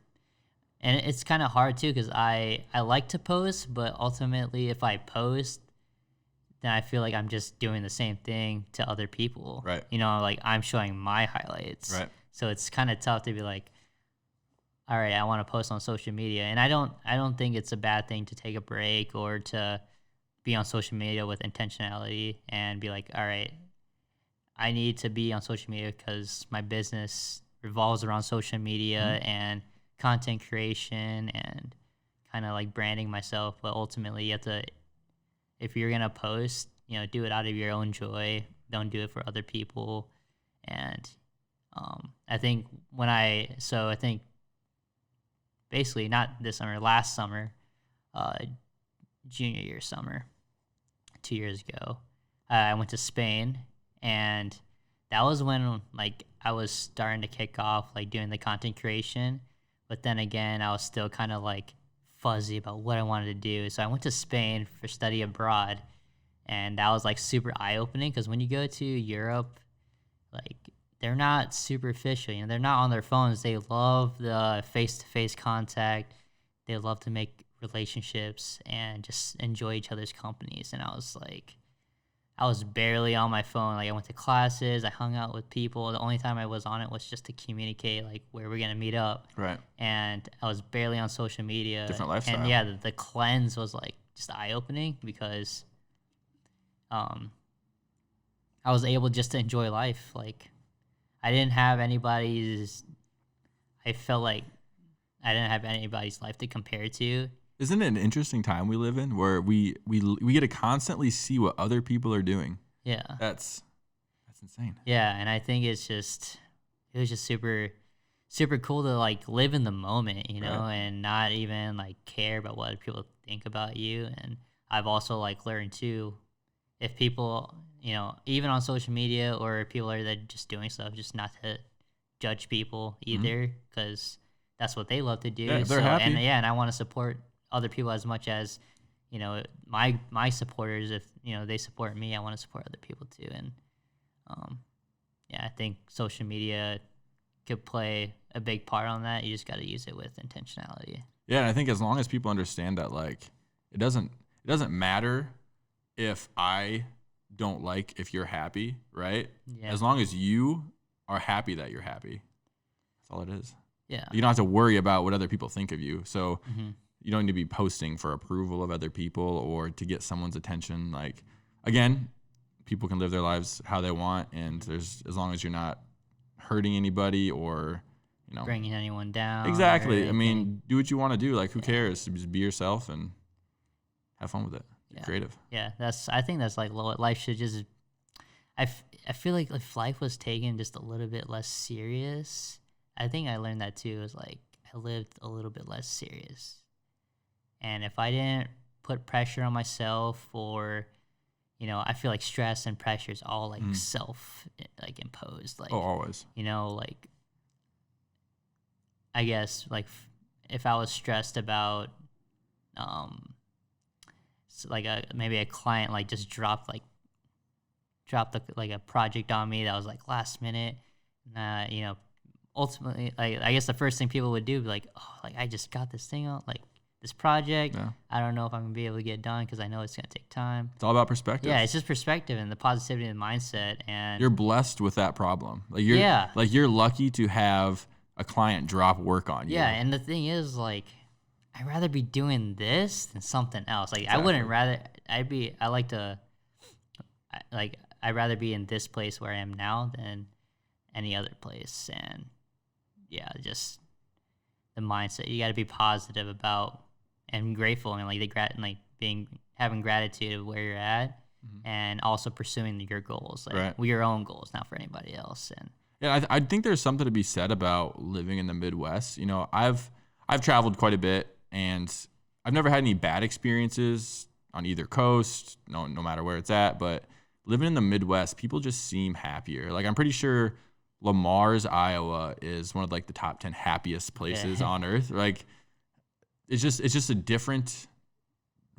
it's kind of hard too because I like to post, but ultimately if I post, then I feel like I'm just doing the same thing to other people. Right. Like I'm showing my highlights. Right. So it's kind of tough to be like, all right, I want to post on social media, and I don't think it's a bad thing to take a break or to be on social media with intentionality and be like, all right, I need to be on social media because my business revolves around social media and content creation and kind of like branding myself. But ultimately, you have to, if you're gonna post, do it out of your own joy. Don't do it for other people. And I think basically not this summer, last summer, junior year summer, 2 years ago, I went to Spain, and that was when like I was starting to kick off like doing the content creation. But then again, I was still kind of like fuzzy about what I wanted to do. So I went to Spain for study abroad, and that was like super eye-opening because when you go to Europe, like they're not superficial, they're not on their phones. They love the face-to-face contact. They love to make relationships and just enjoy each other's companies. And I was barely on my phone. Like I went to classes, I hung out with people. The only time I was on it was just to communicate like where we're gonna meet up. Right. And I was barely on social media. Different lifestyle. And yeah, the cleanse was like just eye-opening because I was able just to enjoy life. Like I felt like I didn't have anybody's life to compare to. Isn't it an interesting time we live in where we get to constantly see what other people are doing? Yeah. That's insane. Yeah, and I think it was just super super cool to like live in the moment, Right. and not even like care about what people think about you. And I've also like learned too, if people, even on social media or people are that just doing stuff, just not to judge people either, because that's what they love to do. Yeah, if they're happy. And I want to support other people as much as my supporters. If they support me, I want to support other people too. And I think social media could play a big part on that. You just got to use it with intentionality. Yeah, and I think as long as people understand that, like, it doesn't matter if I don't like if you're happy, right? Yeah. As long as you are happy that you're happy, that's all it is. Yeah. You don't have to worry about what other people think of you. So you don't need to be posting for approval of other people or to get someone's attention. Like, again, people can live their lives how they want, and as long as you're not hurting anybody or bringing anyone down. Exactly. I mean, do what you want to do. Like, who cares? Just be yourself and have fun with it. Be creative. Yeah, I think that's like what life should just. I feel like if life was taken just a little bit less serious, I think I learned that too. Is like I lived a little bit less serious, and if I didn't put pressure on myself, or I feel like stress and pressure is all like self like imposed. Like always. Like I guess like if I was stressed about like maybe a client like just dropped like a project on me that was like last minute, ultimately like I guess the first thing people would do would be like, oh, like I just got this thing out, like this project. Yeah. I don't know if I'm gonna be able to get it done because I know it's gonna take time. It's all about perspective. Yeah, it's just perspective and the positivity and the mindset. And you're blessed with that problem. Like you're lucky to have a client drop work on you. Yeah, and the thing is, like, I'd rather be doing this than something else. Like, Exactly. I wouldn't rather. I I'd rather be in this place where I am now than any other place. And yeah, just the mindset. You got to be positive about and grateful and having gratitude of where you're at, and also pursuing your goals, your own goals, not for anybody else. And yeah, I think there's something to be said about living in the Midwest. You know, I've traveled quite a bit, and I've never had any bad experiences on either coast, no matter where it's at. But living in the Midwest, people just seem happier. Like, I'm pretty sure Lamar's, Iowa is one of like the top 10 happiest places on earth. Like, it's just a different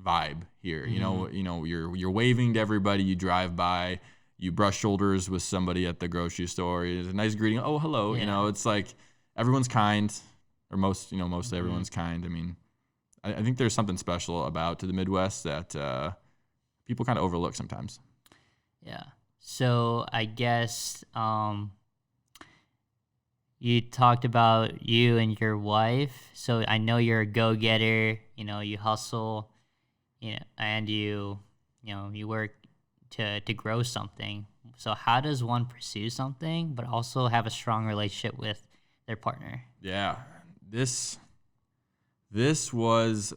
vibe here. You know, you're waving to everybody you drive by. You brush shoulders with somebody at the grocery store. It's a nice greeting. Oh, hello. You know, it's like everyone's kind, or mostly everyone's kind. I mean, I think there's something special about the Midwest that people kind of overlook sometimes. Yeah. So I guess you talked about you and your wife. So I know you're a go-getter. You know, you hustle. And you work to grow something. So how does one pursue something but also have a strong relationship with their partner? Yeah, this was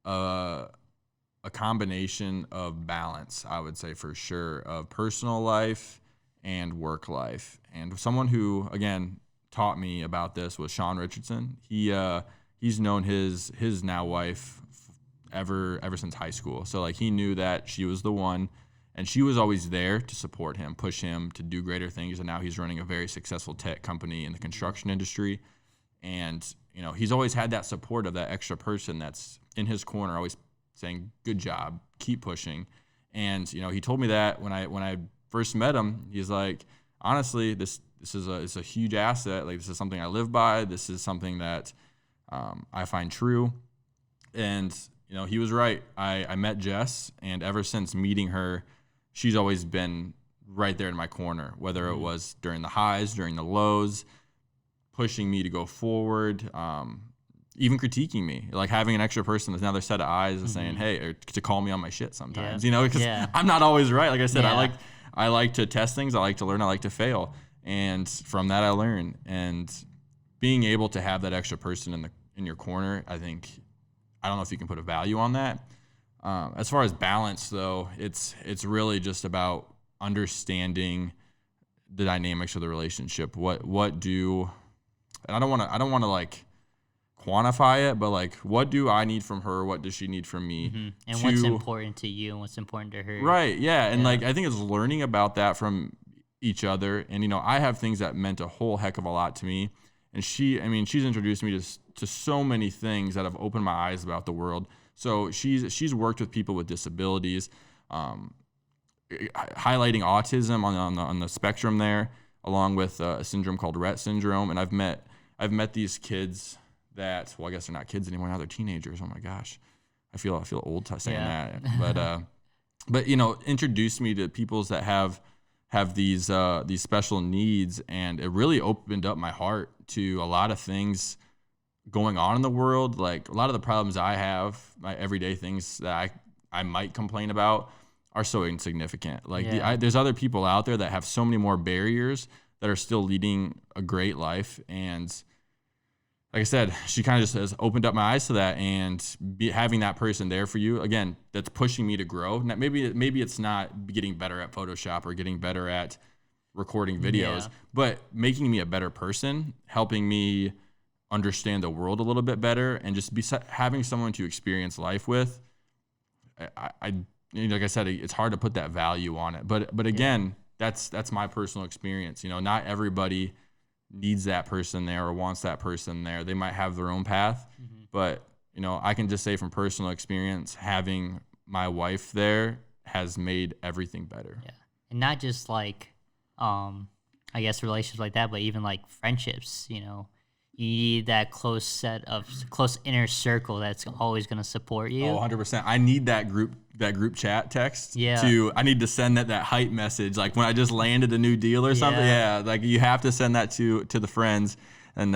a combination of balance, I would say, for sure, of personal life and work life. And someone who, again, taught me about this was Sean Richardson. He's known his now wife ever since high school. So like, he knew that she was the one, and she was always there to support him, push him to do greater things. And now he's running a very successful tech company in the construction industry. And, you know, he's always had that support of that extra person that's in his corner, always saying, good job, keep pushing. And, you know, he told me that when I first met him, he's like, honestly, this is a huge asset. Like, this is something I live by. This is something that I find true. And, you know, he was right. I met Jess, and ever since meeting her, she's always been right there in my corner, whether it was during the highs, during the lows, pushing me to go forward, even critiquing me, like having an extra person with another set of eyes and saying, hey, or to call me on my shit sometimes, you know, because I'm not always right. Like I said, I like to test things. I like to learn. I like to fail. And from that, I learn. And being able to have that extra person in your corner, I don't know if you can put a value on that. As far as balance, though, it's really just about understanding the dynamics of the relationship. And I don't want to like quantify it, but like, what do I need from her? What does she need from me? And what's important to you and what's important to her? Right. Yeah. And like, I think it's learning about that from each other. And, you know, I have things that meant a whole heck of a lot to me. And she's introduced me to so many things that have opened my eyes about the world. So she's worked with people with disabilities, highlighting autism on the spectrum there, along with a syndrome called Rett syndrome. And I've met these kids that, well, I guess they're not kids anymore now, they're teenagers. Oh my gosh, I feel old saying that. But you know, introduced me to peoples that have these special needs, and it really opened up my heart to a lot of things going on in the world. Like, a lot of the problems I have, my everyday things that I might complain about, are so insignificant. Like, there's other people out there that have so many more barriers that are still leading a great life. And like I said, she kind of just has opened up my eyes to that, and having that person there for you, again, that's pushing me to grow. Now, maybe it's not getting better at Photoshop or getting better at recording videos, but making me a better person, helping me understand the world a little bit better, and just having someone to experience life with. Like I said, it's hard to put that value on it, but again, that's my personal experience. You know, not everybody needs that person there or wants that person there. They might have their own path, but you know, I can just say from personal experience, having my wife there has made everything better. Yeah, and not just like, I guess relationships like that, but even like friendships. You know, you need that close inner circle that's always going to support you. Oh, 100%. I need that group chat text. I need to send that hype message. Like when I just landed a new deal or something. Yeah. Like you have to send that to the friends and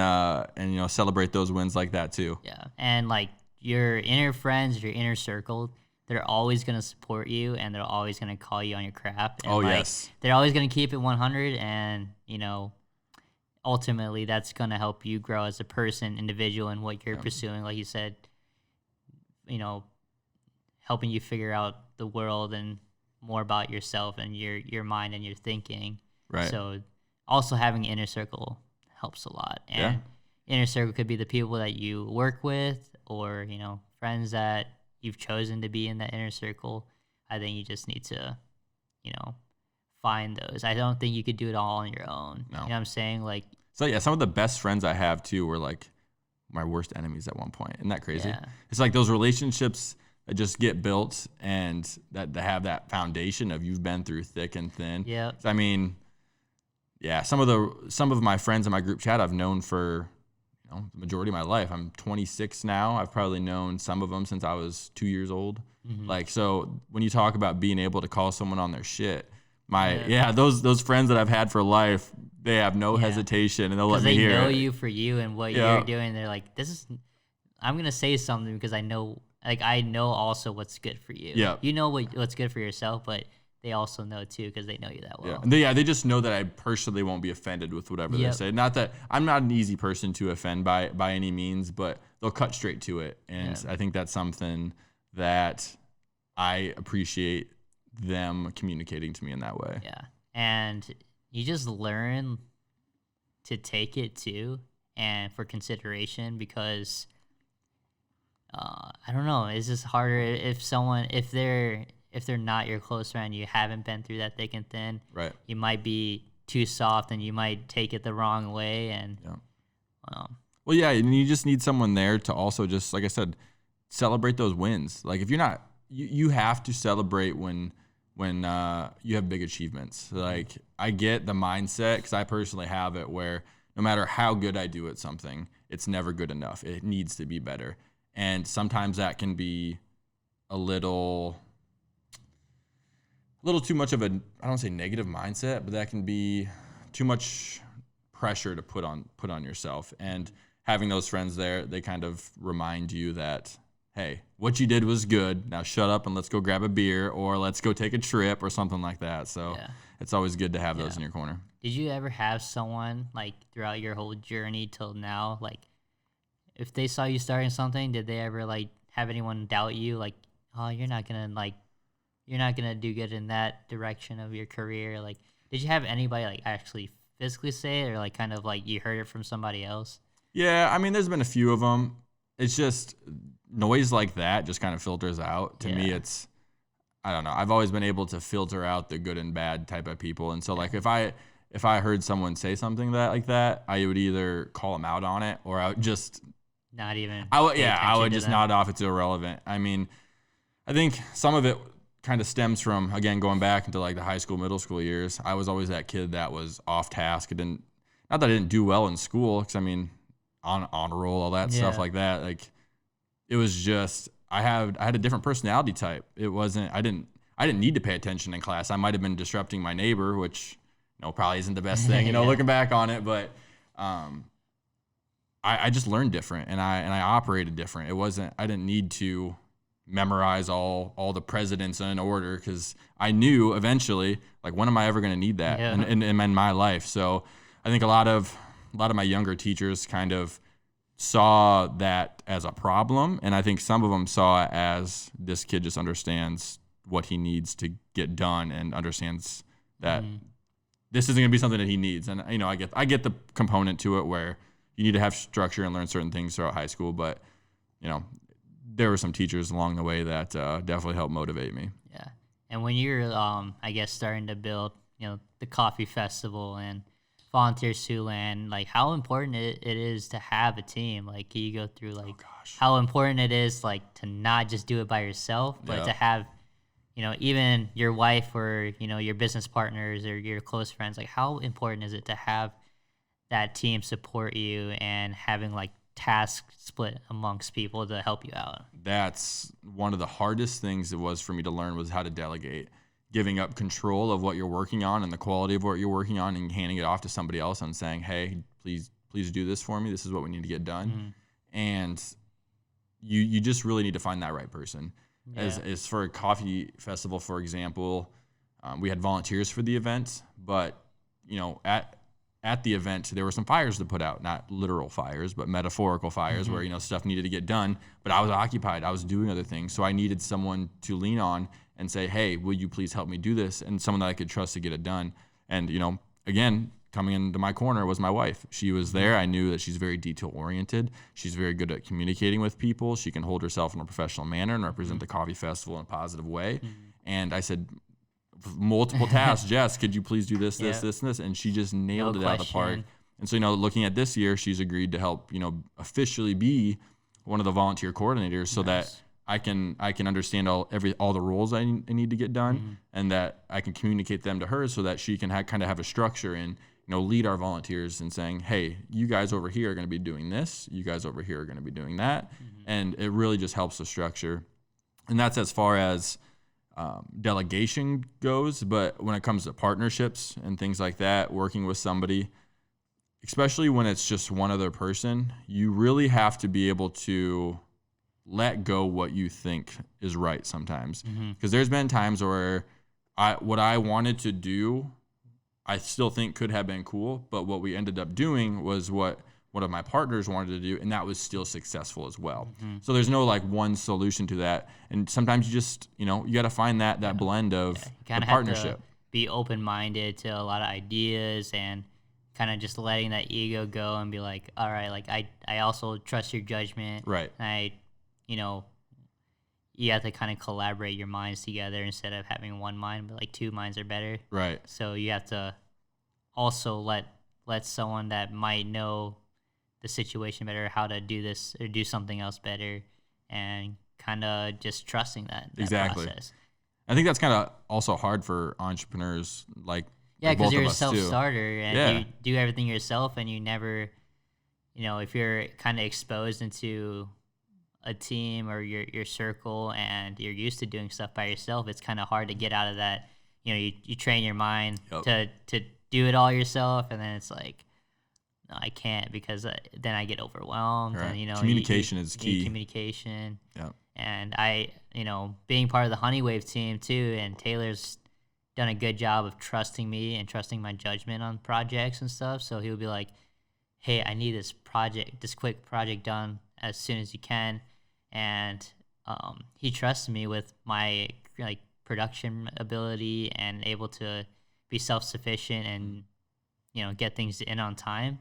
you know, celebrate those wins like that too. Yeah. And like your inner friends, your inner circle, they're always going to support you and they're always going to call you on your crap. And Oh, like, yes. they're always going to keep it 100, and, you know, ultimately that's going to help you grow as a person, individual, and what you're pursuing. Like you said, you know, helping you figure out the world and more about yourself and your mind and your thinking. Right. So also having an inner circle helps a lot. And inner circle could be the people that you work with, or, you know, friends that you've chosen to be in that inner circle. I think you just need to, you know, find those. I don't think you could do it all on your own. No. You know what I'm saying? Like, so yeah, some of the best friends I have too were like my worst enemies at one point. Isn't that crazy? Yeah. It's like those relationships that just get built and that have that foundation of you've been through thick and thin. Yeah. I mean, yeah, some of my friends in my group chat I've known for, you know, the majority of my life. I'm 26 now. I've probably known some of them since I was 2 years old. Like, so when you talk about being able to call someone on their shit, those friends that I've had for life, they have no hesitation, and they'll let me hear it. Because they know you for you and what you're doing. They're like, I'm going to say something because I know also what's good for you. Yeah. You know what's good for yourself, but they also know too because they know you that well. Yeah, and they just know that I personally won't be offended with whatever they say. Not that I'm not an easy person to offend by any means, but they'll cut straight to it, and I think that's something that I appreciate them communicating to me in that way. Yeah, and you just learn to take it too, and for consideration, because I don't know, it's just harder if they're not your close friend, you haven't been through that thick and thin. Right. You might be too soft, and you might take it the wrong way, and well, yeah, and you just need someone there to also just, like I said, celebrate those wins. Like if you're not, you have to celebrate when you have big achievements. Like I get the mindset, because I personally have it, where no matter how good I do at something, it's never good enough. It needs to be better. And sometimes that can be a little too much of I don't want to say negative mindset, but that can be too much pressure to put on yourself. And having those friends there, they kind of remind you that, hey, what you did was good. Now shut up and let's go grab a beer, or let's go take a trip, or something like that. So it's always good to have those in your corner. Did you ever have someone, like, throughout your whole journey till now, like, if they saw you starting something, did they ever, like, have anyone doubt you, like, oh, you're not gonna do good in that direction of your career? Like, did you have anybody, like, actually physically say it, or, like, kind of like you heard it from somebody else? Yeah, I mean, there's been a few of them. It's just noise like that just kind of filters out. To me, it's, I don't know. I've always been able to filter out the good and bad type of people. And so, like, if I heard someone say something like that, I would either call them out on it, or I would just not even. I would just nod off. It's irrelevant. I mean, I think some of it kind of stems from, again, going back into like the high school, middle school years. I was always that kid that was off task. Not that I didn't do well in school, because I mean, on honor roll, all that stuff like that. Like, it was just, I had a different personality type. It wasn't, I didn't need to pay attention in class. I might have been disrupting my neighbor, which, you know, probably isn't the best thing, looking back on it, but I just learned different, and I operated different. It wasn't, I didn't need to memorize all the presidents in order, because I knew eventually, like, when am I ever going to need that in my life? So I think a lot of my younger teachers kind of saw that as a problem, and I think some of them saw it as, this kid just understands what he needs to get done, and understands that this isn't going to be something that he needs. And, you know, I get the component to it where you need to have structure and learn certain things throughout high school, but, you know, there were some teachers along the way that definitely helped motivate me. Yeah. And when you're, I guess, starting to build, you know, the coffee festival and Volunteer Siouxland, like, how important it is to have a team? Like, can you go through, like, how important it is, like, to not just do it by yourself, but to have, you know, even your wife, or, you know, your business partners, or your close friends? Like, how important is it to have that team support you, and having, like, tasks split amongst people to help you out? That's one of the hardest things it was for me to learn, was how to delegate. Giving up control of what you're working on and the quality of what you're working on, and handing it off to somebody else and saying, hey, please do this for me. This is what we need to get done. And you just really need to find that right person. As for a coffee festival, for example, we had volunteers for the event, but at the event there were some fires to put out, not literal fires, but metaphorical fires where stuff needed to get done. But I was occupied, I was doing other things, so I needed someone to lean on and say, "Hey, will you please help me do this?" And someone that I could trust to get it done. And again, coming into my corner was my wife. She was there. I knew that she's very detail oriented. She's very good at communicating with people. She can hold herself in a professional manner and represent the coffee festival in a positive way. And I said, multiple tasks, Jess, could you please do this, this, this, and this? And she just nailed it out of the park. And so, looking at this year, she's agreed to help, officially be one of the volunteer coordinators so that I can understand all the roles I need to get done, and that I can communicate them to her so that she can kind of have a structure and lead our volunteers in saying, hey, you guys over here are going to be doing this, you guys over here are going to be doing that, and it really just helps the structure. And that's as far as delegation goes. But when it comes to partnerships and things like that, working with somebody, especially when it's just one other person, you really have to be able to let go what you think is right sometimes. Because there's been times where what I wanted to do, I still think could have been cool, but what we ended up doing was what one of my partners wanted to do, and that was still successful as well. So there's no one solution to that, and sometimes you just you got to find that blend of the partnership. Have to be open-minded to a lot of ideas and kind of just letting that ego go and be like, all right, I also trust your judgment, right? And you have to kind of collaborate your minds together instead of having one mind, but two minds are better. Right. So you have to also let someone that might know the situation better, how to do this or do something else better, and kind of just trusting that exactly. process. I think that's kind of also hard for entrepreneurs, because you're a self-starter and you do everything yourself, and you never, if you're kind of exposed into a team or your circle and you're used to doing stuff by yourself, it's kind of hard to get out of that. You train your mind to do it all yourself, and then it's like, no, I can't, because then I get overwhelmed. Right. And communication is key. Communication. Yeah. And I, being part of the Honeywave team too, and Taylor's done a good job of trusting me and trusting my judgment on projects and stuff. So he would be like, "Hey, I need this quick project done as soon as you can," and he trusts me with my production ability and able to be self-sufficient and get things in on time.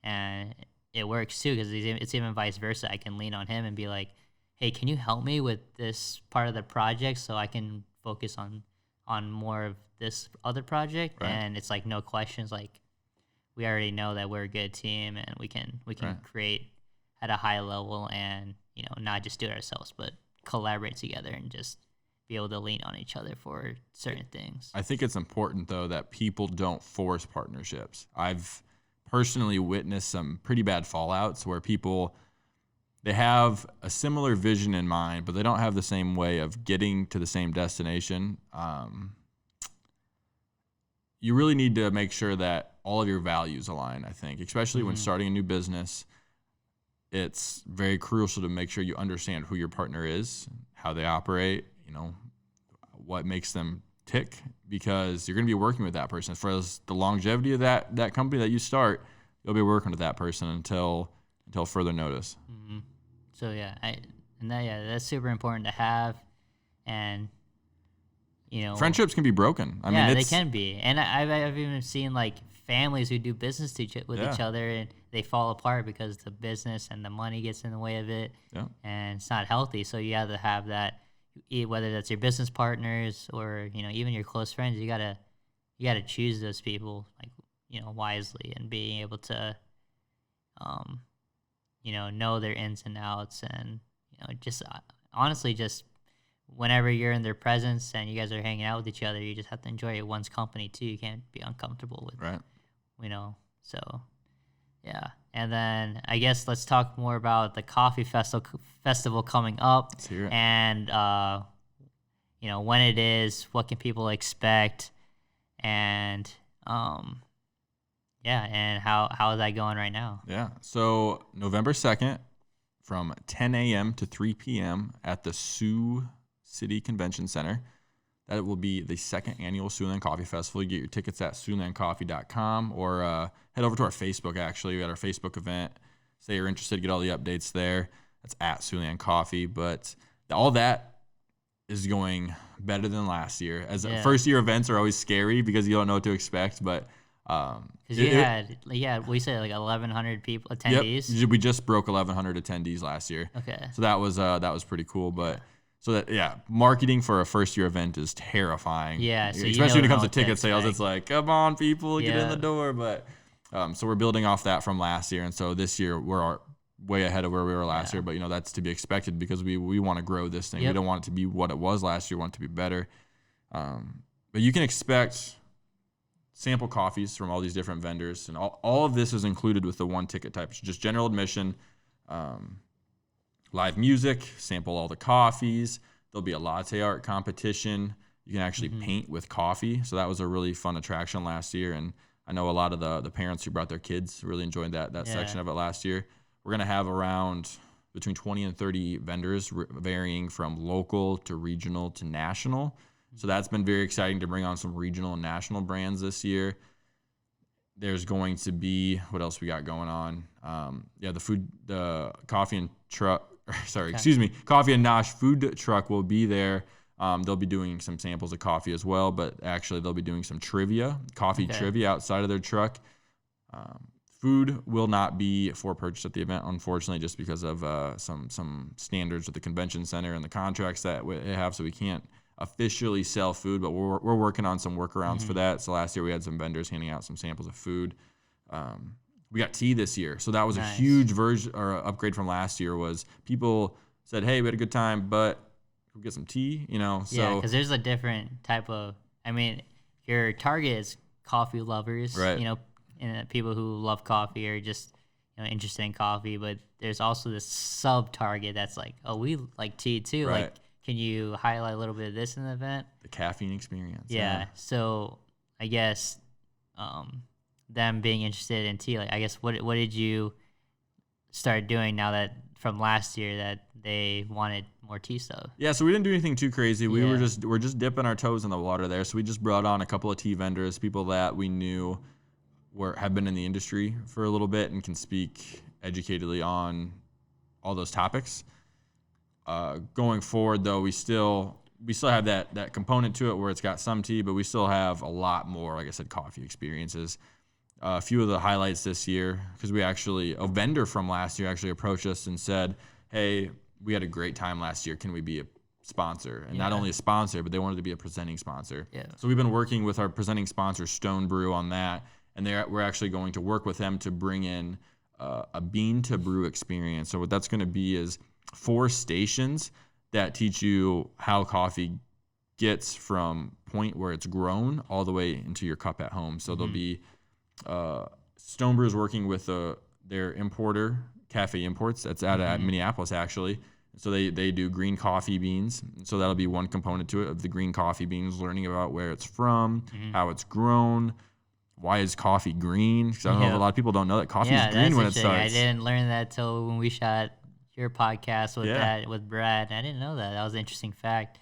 And it works too, because it's even vice versa. I can lean on him and be like, "Hey, can you help me with this part of the project so I can focus on more of this other project?" Right. And it's no questions. We already know that we're a good team, and we can Right. create at a high level, and not just do it ourselves, but collaborate together and just be able to lean on each other for certain things. I think it's important, though, that people don't force partnerships. I've personally witnessed some pretty bad fallouts where people, they have a similar vision in mind, but they don't have the same way of getting to the same destination. You really need to make sure that all of your values align, I think, especially when starting a new business. It's very crucial to make sure you understand who your partner is, how they operate, what makes them tick, because you're going to be working with that person. For the longevity of that company that you start, you'll be working with that person until further notice. So that's super important to have. And friendships can be broken. I mean, they can be. And I've even seen families who do business with each other, and they fall apart because the business and the money gets in the way of it. Yeah. And it's not healthy. So you have to have that, whether that's your business partners or even your close friends. You gotta choose those people wisely, and being able to know their ins and outs, and just honestly, just whenever you're in their presence and you guys are hanging out with each other, you just have to enjoy one's company too. You can't be uncomfortable with right. So yeah. And then I guess let's talk more about the coffee festival coming up. Let's hear it. And when it is, what can people expect, and and how is that going right now? Yeah. So November 2nd from 10 a.m. to 3 p.m. at the Sioux City Convention Center. That will be the second annual Siouxland Coffee Festival. You get your tickets at SiouxlandCoffee.com or head over to our Facebook, actually. We got our Facebook event. Say you're interested, get all the updates there. That's at Siouxland Coffee. But all that is going better than last year. As first-year events are always scary because you don't know what to expect. But because we said like 1,100 people attendees. Yep, we just broke 1,100 attendees last year. Okay. So that was pretty cool. But marketing for a first-year event is terrifying. Yeah, so especially when it comes to ticket sales, it's like, come on, people, get in the door. But so we're building off that from last year, and so this year we're way ahead of where we were last year. But that's to be expected because we want to grow this thing. We don't want it to be what it was last year. We want it to be better. But you can expect sample coffees from all these different vendors, and all of this is included with the one ticket type. It's just general admission. Live music, sample all the coffees. There'll be a latte art competition. You can actually paint with coffee. So that was a really fun attraction last year. And I know a lot of the parents who brought their kids really enjoyed that section of it last year. We're going to have around between 20 and 30 vendors varying from local to regional to national. So that's been very exciting to bring on some regional and national brands this year. There's going to be, what else we got going on? The coffee and Coffee and Nosh food truck will be there. They'll be doing some samples of coffee as well, but actually they'll be doing some trivia outside of their truck. Food will not be for purchase at the event, unfortunately, just because of some standards with the convention center and the contracts that we have, so we can't officially sell food, but we're working on some workarounds for that. So last year we had some vendors handing out some samples of food. We got tea this year, so that was a huge version or upgrade from last year. Was people said, "Hey, we had a good time, but we'll get some tea," So yeah, because there's a different type of. I mean, your target is coffee lovers, right? And people who love coffee or just interested in coffee. But there's also this sub target that's like, oh, we like tea too. Right. Like, can you highlight a little bit of this in the event? The caffeine experience. Yeah. So I guess. Them being interested in tea, like I guess what did you start doing now that from last year that they wanted more tea stuff? Yeah, so we didn't do anything too crazy. We're just dipping our toes in the water there. So we just brought on a couple of tea vendors, people that we knew have been in the industry for a little bit and can speak educatedly on all those topics. Going forward, though, we still have that component to it where it's got some tea, but we still have a lot more, like I said, coffee experiences. A few of the highlights this year, because a vendor from last year actually approached us and said, "Hey, we had a great time last year. Can we be a sponsor?" And not only a sponsor, but they wanted to be a presenting sponsor. Yeah. So we've been working with our presenting sponsor, Stone Brew, on that, and we're actually going to work with them to bring in a bean to brew experience. So what that's going to be is 4 stations that teach you how coffee gets from point where it's grown all the way into your cup at home. So there'll be Stone Brew is working with their importer, Cafe Imports. That's out of Minneapolis, actually. So they do green coffee beans. So that'll be one component to it, of the green coffee beans, learning about where it's from, how it's grown, why is coffee green. Because I don't know if a lot of people don't know that coffee is green when it starts. I didn't learn that till when we shot your podcast with Brad. I didn't know that. That was an interesting fact.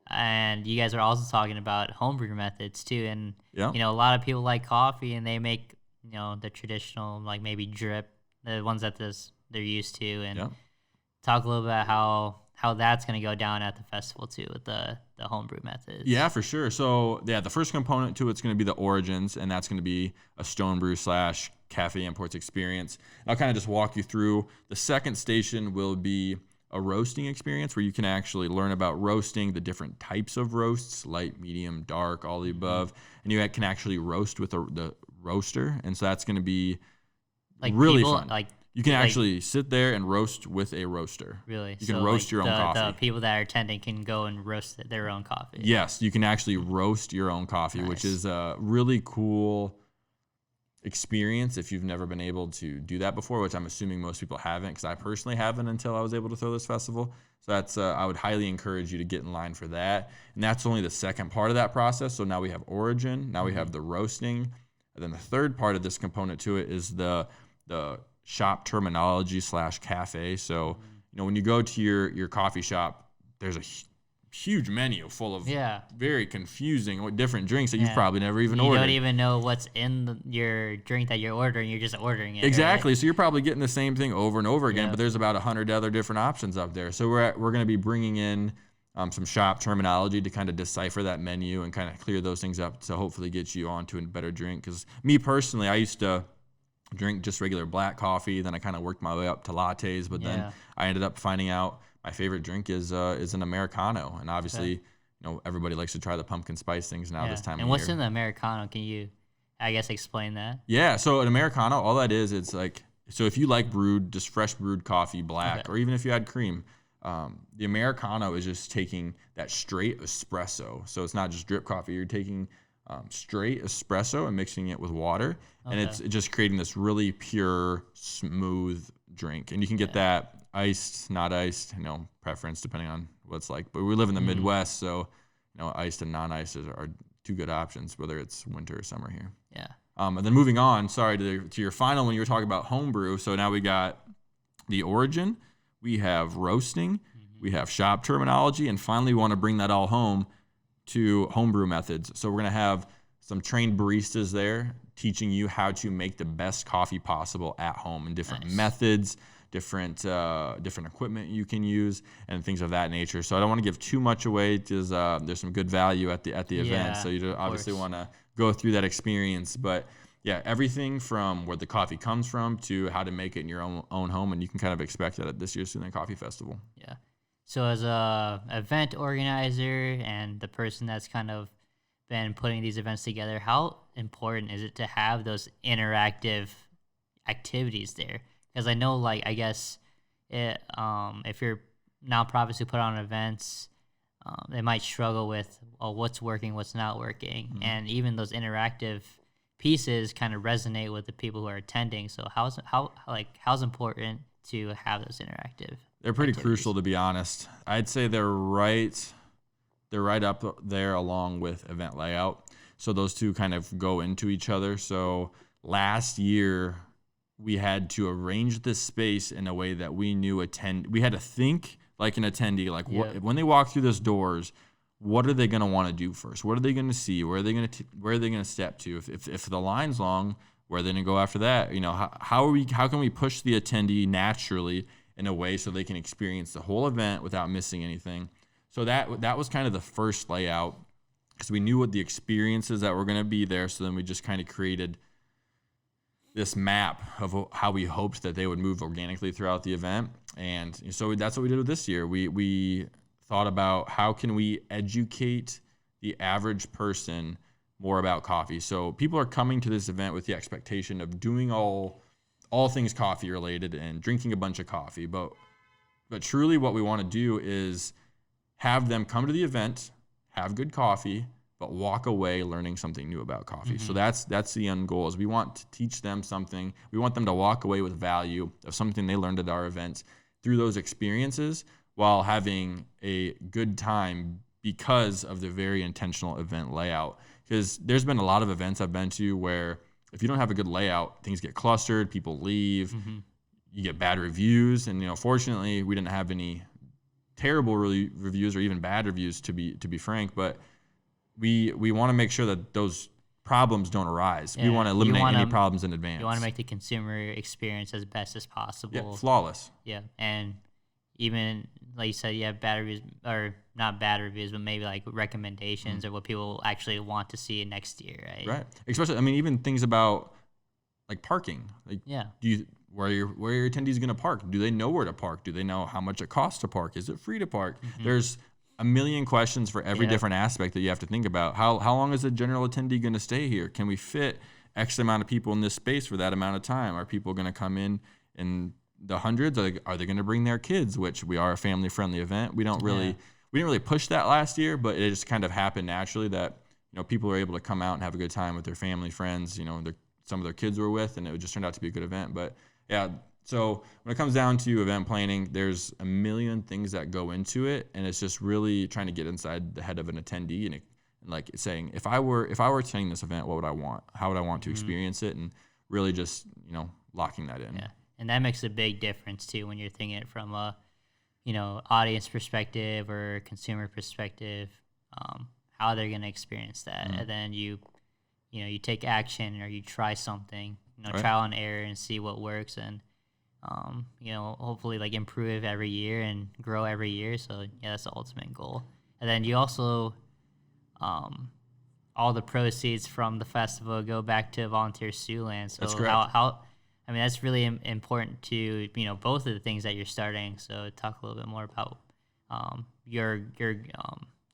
And you guys are also talking about homebrew methods too. And a lot of people like coffee and they make the traditional, like maybe drip, the ones that they're used to, and talk a little bit about how that's going to go down at the festival too with the homebrew methods. Yeah, for sure. So the first component to it's going to be the origins, and that's going to be a Stone Brew / Cafe Imports experience. I'll kind of just walk you through. The second station will be a roasting experience where you can actually learn about roasting, the different types of roasts, light, medium, dark, all the above, and you can actually roast with the roaster, and so that's going to be really fun. You can actually sit there and roast with a roaster. Really? You can roast your own coffee. The people that are attending can go and roast their own coffee. Yes, you can actually roast your own coffee, which is a really cool experience if you've never been able to do that before, which I'm assuming most people haven't, because I personally haven't until I was able to throw this festival. So that's I would highly encourage you to get in line for that. And that's only the second part of that process. So now we have origin, now we have the roasting, and then the third part of this component to it is the shop terminology / cafe. So when you go to your coffee shop, there's a huge menu full of Yeah. very confusing different drinks that you've Yeah. probably never even You ordered. don't even know what's in your drink that you're ordering. You're just ordering it. Exactly. Right? So you're probably getting the same thing over and over again, Yeah. but there's about 100 other different options up there. So we're going to be bringing in some shop terminology to kind of decipher that menu and kind of clear those things up to hopefully get you onto a better drink. Because me personally, I used to drink just regular black coffee. Then I kind of worked my way up to lattes, but then I ended up finding out my favorite drink is an Americano. And obviously, everybody likes to try the pumpkin spice things now this time of year. And what's in the Americano? Can you, I guess, explain that? Yeah, so an Americano, all that is, it's like, so if you like brewed, just fresh brewed coffee, black, or even if you had cream, the Americano is just taking that straight espresso. So it's not just drip coffee. You're taking straight espresso and mixing it with water, and it's just creating this really pure, smooth drink. And you can get that iced, not iced, preference depending on what it's like. But we live in the Midwest, so iced and non-iced are two good options, whether it's winter or summer here. Yeah. And then moving on, sorry, to your final one, you were talking about homebrew. So now we got the origin, we have roasting, we have shop terminology, and finally we want to bring that all home to homebrew methods. So we're going to have some trained baristas there teaching you how to make the best coffee possible at home and different methods, different equipment you can use, and things of that nature. So I don't want to give too much away because there's some good value at the event. So you obviously want to go through that experience. But yeah, everything from where the coffee comes from to how to make it in your own home, and you can kind of expect that at this year's Sioux Coffee Festival. Yeah. So as a event organizer and the person that's kind of been putting these events together, how important is it to have those interactive activities there? Because I know, I guess, if you're nonprofits who put on events, they might struggle with what's working, what's not working, and even those interactive pieces kind of resonate with the people who are attending. So how's important to have those interactive? They're pretty activities? crucial, to be honest. I'd say they're right up there along with event layout. So those two kind of go into each other. So last year we had to arrange this space in a way that we knew we had to think like an attendee, when they walk through those doors, what are they going to want to do first? What are they going to see? Where are they going to step to? If the line's long, where are they going to go after that? How can we push the attendee naturally in a way so they can experience the whole event without missing anything? So that was kind of the first layout, because we knew what the experiences that were going to be there. So then we just kind of created this map of how we hoped that they would move organically throughout the event. And so that's what we did with this year. We thought about how can we educate the average person more about coffee. So people are coming to this event with the expectation of doing all things coffee related and drinking a bunch of coffee. But truly what we want to do is have them come to the event, have good coffee, but walk away learning something new about coffee. So that's the end goal, is we want to teach them something. We want them to walk away with value of something they learned at our events through those experiences while having a good time because of the very intentional event layout. Because there's been a lot of events I've been to where if you don't have a good layout, things get clustered, people leave, you get bad reviews. And fortunately, we didn't have any terrible reviews or even bad reviews, to be frank. But we want to make sure that those problems don't arise. We want to eliminate any problems in advance. You want to make the consumer experience as best as possible. Yeah, flawless. Yeah, and even like you said, you have bad reviews, or not bad reviews, but maybe like recommendations or what people actually want to see next year, right? Right. Especially, even things about like parking. Like, where are your attendees going to park? Do they know where to park? Do they know how much it costs to park? Is it free to park? There's a million questions for every different aspect that you have to think about. How long is a general attendee going to stay here? Can we fit X amount of people in this space for that amount of time? Are people going to come in the hundreds? Are they going to bring their kids? Which we are a family-friendly event. We didn't really push that last year, but it just kind of happened naturally that people are able to come out and have a good time with their family, friends. Some of their kids were with, and it just turned out to be a good event. But yeah. So when it comes down to event planning, there's a million things that go into it, and it's just really trying to get inside the head of an attendee and like saying, if I were attending this event, what would I want? How would I want to experience it? And really just locking that in. Yeah, and that makes a big difference too when you're thinking it from a audience perspective or consumer perspective, how they're going to experience that. And then you take action or you try something, Right. trial and error and see what works, and hopefully like improve every year and grow every year. So yeah, that's the ultimate goal. And then you also, all the proceeds from the festival go back to Volunteer Siouxland. So That's correct. that's really important to both of the things that you're starting. So talk a little bit more about your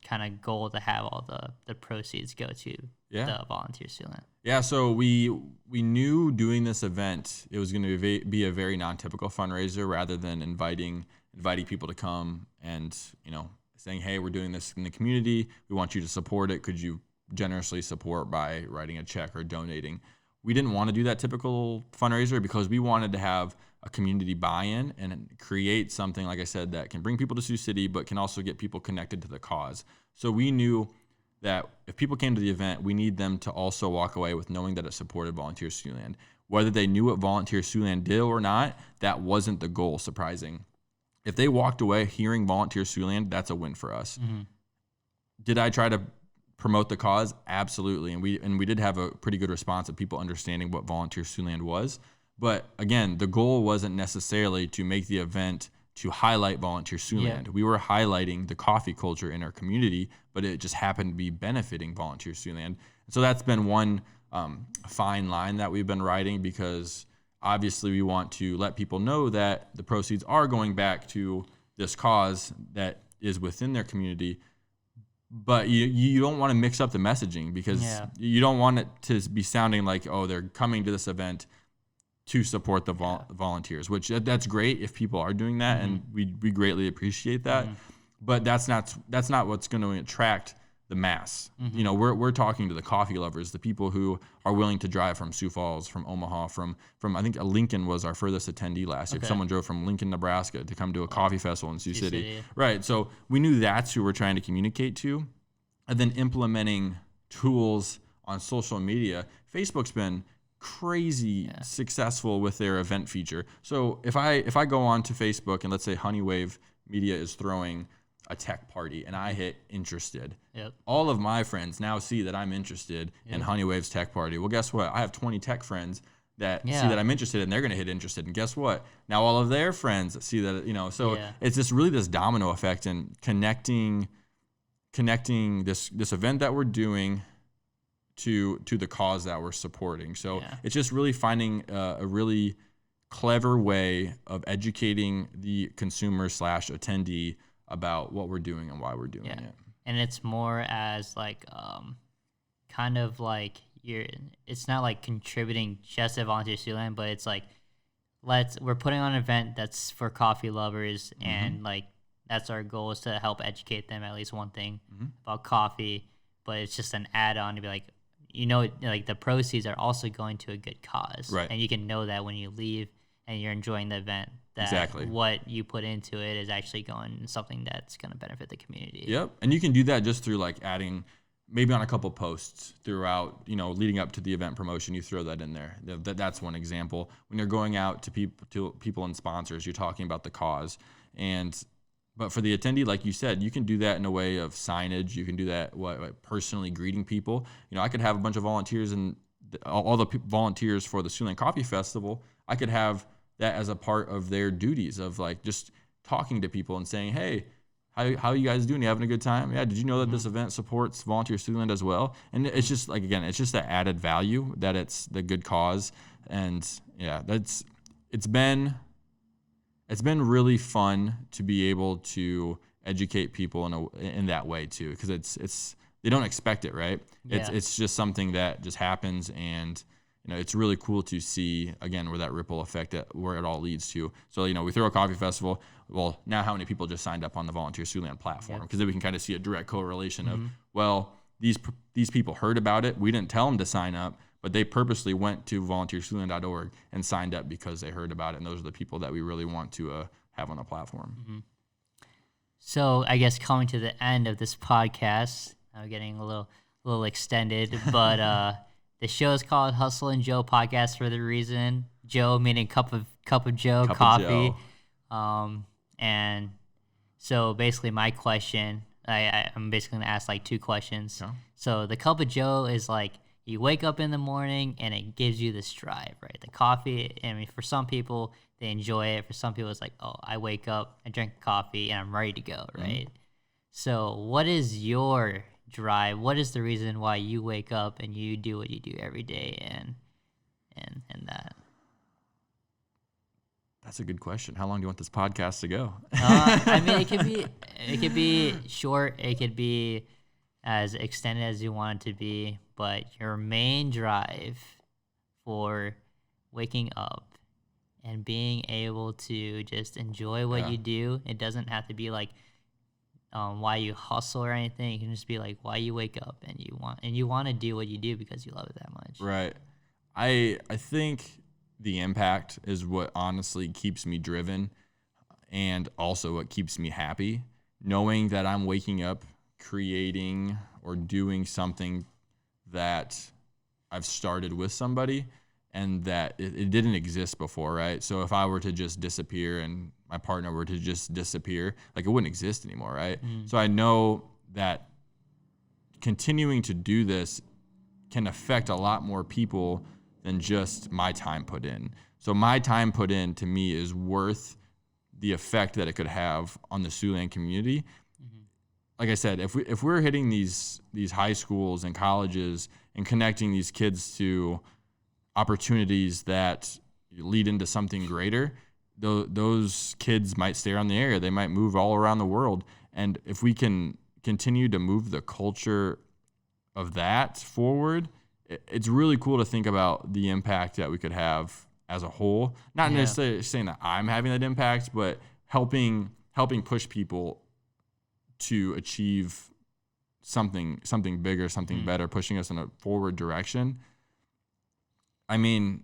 kind of goal to have all the proceeds go to the Volunteer Siouxland. Yeah, so we knew doing this event, it was going to be a very non-typical fundraiser rather than inviting people to come and, saying, hey, we're doing this in the community. We want you to support it. Could you generously support by writing a check or donating? We didn't want to do that typical fundraiser because we wanted to have a community buy-in and create something, like I said, that can bring people to Sioux City, but can also get people connected to the cause. So we knew that if people came to the event, we need them to also walk away with knowing that it supported Volunteer Siouxland. Whether they knew what Volunteer Siouxland did or not, that wasn't the goal, surprising. If they walked away hearing Volunteer Siouxland, that's a win for us. Mm-hmm. Did I try to promote the cause? Absolutely. And we did have a pretty good response of people understanding what Volunteer Siouxland was. But again, the goal wasn't necessarily to make the event to highlight Volunteer Siouxland. Yeah. We were highlighting the coffee culture in our community, but it just happened to be benefiting Volunteer Siouxland. So that's been one fine line that we've been writing, because obviously we want to let people know that the proceeds are going back to this cause that is within their community. But you don't want to mix up the messaging, because you don't want it to be sounding like, oh, they're coming to this event to support the volunteers, which that's great if people are doing that, and we greatly appreciate that. But that's not what's going to attract the mass. We're talking to the coffee lovers, the people who are willing to drive from Sioux Falls, from Omaha, from I think Lincoln was our furthest attendee last year. Someone drove from Lincoln, Nebraska to come to a coffee festival in Sioux City. Right. So we knew that's who we're trying to communicate to. And then implementing tools on social media. Facebook's been crazy successful with their event feature. So if I go on to Facebook and let's say Honeywave Media is throwing a tech party and I hit interested, all of my friends now see that I'm interested in Honeywave's tech party. Well, guess what? I have 20 tech friends that see that I'm interested, and they're going to hit interested. And guess what? Now all of their friends see that, so it's just really this domino effect, and connecting this event that we're doing to the cause that we're supporting. So it's just really finding a really clever way of educating the consumer / attendee about what we're doing and why we're doing it. And it's more as like kind of like it's not like contributing just to Volunteer Siouxland, but it's like we're putting on an event that's for coffee lovers, and like that's our goal, is to help educate them at least one thing about coffee. But it's just an add-on to be like, like the proceeds are also going to a good cause. Right. And you can know that when you leave and you're enjoying the event, that what you put into it is actually going something that's going to benefit the community. Yep. And you can do that just through like adding maybe on a couple posts throughout, leading up to the event promotion. You throw that in there. That's one example. When you're going out to people and sponsors, you're talking about the cause. But for the attendee, like you said, you can do that in a way of signage. You can do that personally greeting people. I could have a bunch of volunteers, and all the volunteers for the Siouxland Coffee Festival, I could have that as a part of their duties of like just talking to people and saying, hey, how are you guys doing? You having a good time? Yeah. Did you know that this event supports Volunteer Siouxland as well? And it's just like, again, it's just that added value that it's the good cause. And it's been really fun to be able to educate people in that way too, because it's they don't expect it, right? It's just something that just happens, and it's really cool to see, again, where that ripple effect, where it all leads to. So we throw a coffee festival. Well, now how many people just signed up on the Volunteer Siouxland platform? Because then we can kind of see a direct correlation of, well, these people heard about it. We didn't tell them to sign up, but they purposely went to volunteersiouxland.org and signed up because they heard about it. And those are the people that we really want to have on the platform. So I guess coming to the end of this podcast, I'm getting a little extended, but the show is called Hustle and Joe Podcast for the reason. Joe meaning cup of Joe, coffee. And So basically, my question, I'm basically gonna ask like 2 questions. Yeah. So the cup of Joe is like you wake up in the morning and it gives you this drive, right? The coffee. I mean, for some people they enjoy it. For some people, it's like, oh, I wake up, I drink coffee, and I'm ready to go, right? So what is your drive? What is the reason why you wake up and you do what you do every day, and that? That's a good question. How long do you want this podcast to go? I mean, it could be short. It could be as extended as you want it to be. But your main drive for waking up and being able to just enjoy what Yeah. you do, it doesn't have to be like why you hustle or anything. It can just be like why you wake up and you want to do what you do because you love it that much. Right. I think the impact is what honestly keeps me driven, and also what keeps me happy. Knowing that I'm waking up, creating or doing something that I've started with somebody, and that it didn't exist before, right? So if I were to just disappear and my partner were to just disappear, like it wouldn't exist anymore, right? So I know that continuing to do this can affect a lot more people than just my time put in. So my time put in to me is worth the effect that it could have on the Siouxland community. Like I said, if we're hitting these high schools and colleges and connecting these kids to opportunities that lead into something greater, those kids might stay around the area. They might move all around the world. And if we can continue to move the culture of that forward, it's really cool to think about the impact that we could have as a whole. Not necessarily saying that I'm having that impact, but helping push people to achieve something bigger, something better, pushing us in a forward direction. I mean,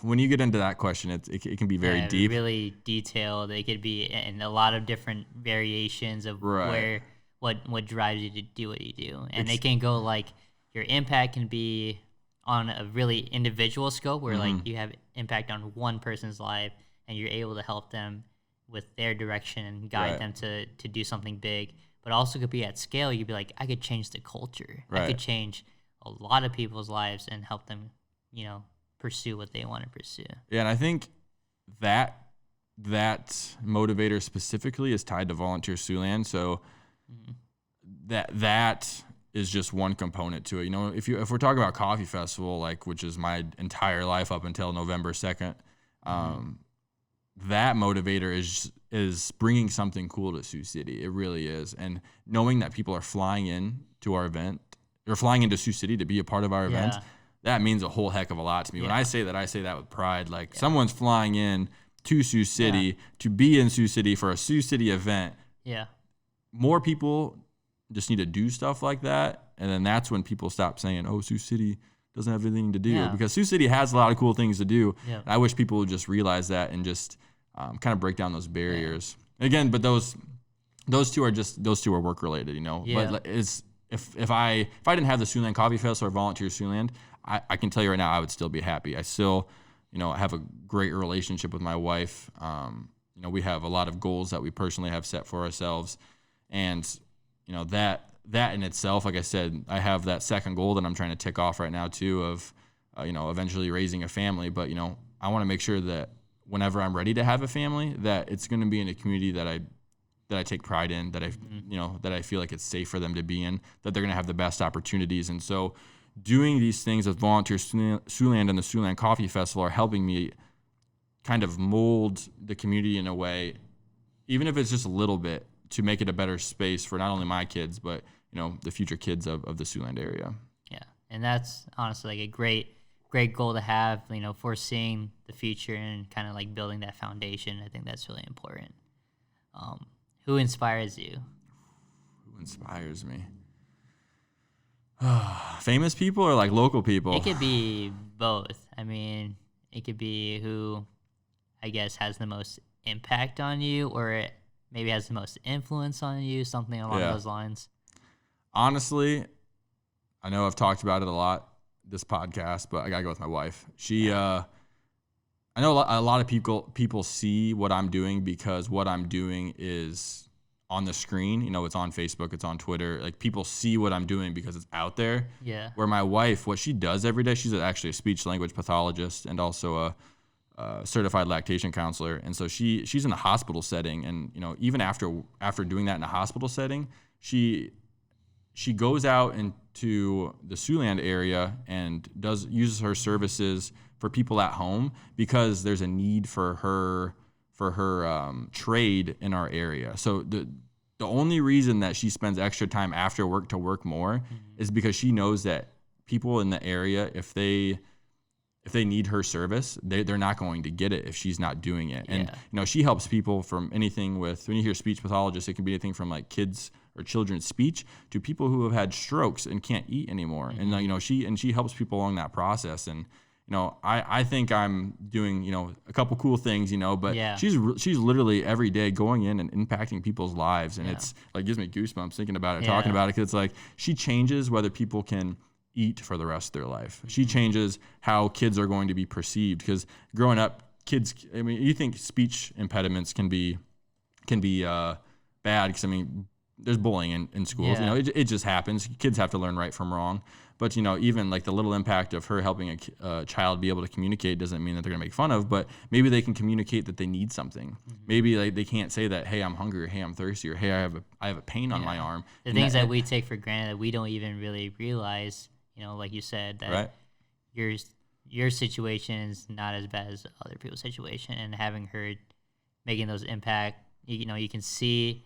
when you get into that question, it can be very deep, really detailed. It could be in a lot of different variations of where what drives you to do what you do, and it can go like your impact can be on a really individual scope where like you have impact on one person's life and you're able to help them with their direction and guide them to do something big, but also could be at scale. You'd be like, I could change the culture. I could change a lot of people's lives and help them, pursue what they want to pursue. Yeah, and I think that motivator specifically is tied to Volunteer Siouxland. So that is just one component to it. If we're talking about Coffee Festival, like which is my entire life up until November 2nd, that motivator is bringing something cool to Sioux City. It really is. And knowing that people are flying in to our event, or flying into Sioux City to be a part of our event, that means a whole heck of a lot to me. When I say that with pride. Like someone's flying in to Sioux City to be in Sioux City for a Sioux City event. Yeah. More people just need to do stuff like that. And then that's when people stop saying, oh, Sioux City doesn't have anything to do. Yeah. Because Sioux City has a lot of cool things to do. Yeah. And I wish people would just realize that and just kind of break down those barriers. Again, but those two are work related, Yeah. But if I didn't have the Siouxland Coffee Fest or Volunteer Siouxland, I can tell you right now I would still be happy. I still, have a great relationship with my wife. We have a lot of goals that we personally have set for ourselves, and that in itself, like I said, I have that second goal that I'm trying to tick off right now too of, eventually raising a family. But I want to make sure that whenever I'm ready to have a family, that it's going to be in a community that I take pride in, that that I feel like it's safe for them to be in, that they're going to have the best opportunities. And so doing these things with Volunteer Siouxland and the Siouxland Coffee Festival are helping me kind of mold the community in a way, even if it's just a little bit, to make it a better space for not only my kids, but, the future kids of the Siouxland area. Yeah. And that's honestly like a great goal to have, foreseeing the future and kind of like building that foundation. I think that's really important. Who inspires you? Who inspires me? Famous people or like local people? It could be both. I mean, it could be who, I guess, has the most impact on you, or it maybe has the most influence on you, something along those lines. Honestly, I know I've talked about it a lot this podcast, but I gotta go with my wife. She I know a lot of people see what I'm doing because what I'm doing is on the screen. You know, it's on Facebook, it's on Twitter. Like, people see what I'm doing because it's out there. Yeah. Where my wife, what she does every day, she's actually a speech language pathologist and also a certified lactation counselor. And so she's in a hospital setting. And, you know, even after doing that in a hospital setting, she goes out into the Siouxland area and uses her services for people at home because there's a need for her trade in our area. So the only reason that she spends extra time after work to work more is because she knows that people in the area, if they need her service, they're not going to get it if she's not doing it. And you know, she helps people from anything with, when you hear speech pathologist, it can be anything from like kids or children's speech to people who have had strokes and can't eat anymore. And you know, she helps people along that process. And you know, I think I'm doing, you know, a couple cool things, you know, but she's literally every day going in and impacting people's lives. And it's like, gives me goosebumps thinking about it, talking about it. 'Cause it's like, she changes whether people can eat for the rest of their life. She changes how kids are going to be perceived, because growing up, kids, I mean, you think speech impediments can be bad, because I mean, there's bullying in schools. You know, it just happens. Kids have to learn right from wrong. But you know, even like the little impact of her helping a child be able to communicate doesn't mean that they're gonna make fun of. But maybe they can communicate that they need something. Maybe like they can't say that, hey, I'm hungry, or hey, I'm thirsty, or hey, I have a pain on my arm. The things that we take for granted that we don't even really realize. You know, like you said, that your situation is not as bad as other people's situation, and having her making those impact, you know, you can see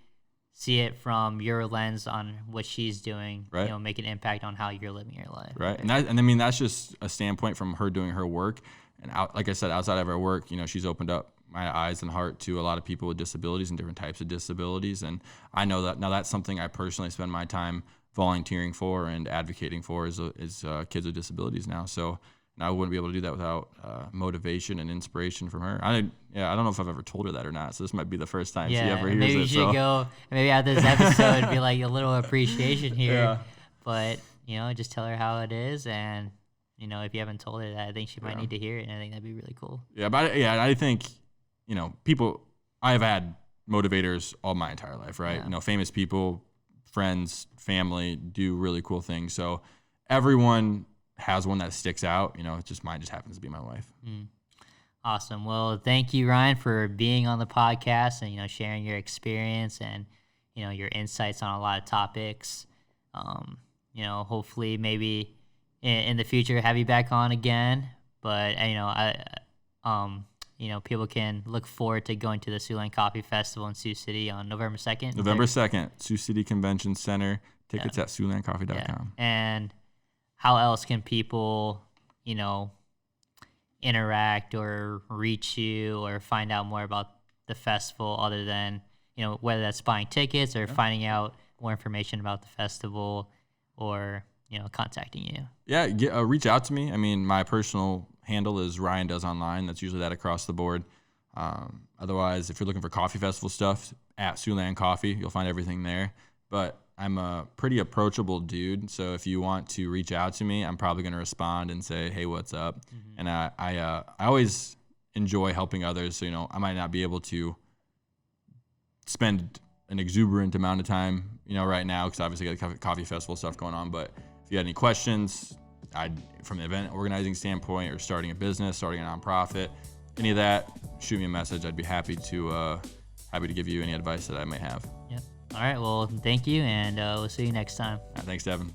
it from your lens on what she's doing, you know, make an impact on how you're living your life. Right. And I mean, that's just a standpoint from her doing her work. And like I said, outside of her work, you know, she's opened up my eyes and heart to a lot of people with disabilities and different types of disabilities. And I know that now that's something I personally spend my time volunteering for and advocating for is kids with disabilities now. So I wouldn't be able to do that without motivation and inspiration from her. I don't know if I've ever told her that or not. So this might be the first time she ever hears it. Maybe you should go. Maybe after this episode, be like a little appreciation here. Yeah. But you know, just tell her how it is, and you know, if you haven't told her that, I think she might need to hear it, and I think that'd be really cool. Yeah, but I think, you know, I've had motivators all my entire life, right? You know, famous people, friends, family do really cool things. So everyone has one that sticks out. You know, mine just happens to be my wife. Awesome. Well, thank you, Ryan, for being on the podcast and, you know, sharing your experience and, you know, your insights on a lot of topics. You know, hopefully maybe in the future have you back on again. But, you know, people can look forward to going to the Siouxland Coffee Festival in Sioux City on November 2nd. November 2nd, Sioux City Convention Center. Tickets at SiouxlandCoffee.com. And how else can people, you know, interact or reach you or find out more about the festival other than, you know, whether that's buying tickets or finding out more information about the festival or, you know, contacting you? Yeah, reach out to me. I mean, my personal handle is Ryan Does Online. That's usually that across the board. Otherwise, if you're looking for coffee festival stuff, at Siouxland Coffee, you'll find everything there. But I'm a pretty approachable dude, so if you want to reach out to me, I'm probably going to respond and say, hey, what's up? And I always enjoy helping others. So, you know, I might not be able to spend an exuberant amount of time, you know, right now, because obviously I got the coffee festival stuff going on. But if you had any questions, from the event organizing standpoint, or starting a business, starting a nonprofit, any of that, shoot me a message. I'd be happy to give you any advice that I may have. Yep. All right. Well, thank you, and we'll see you next time. Thanks, Devin.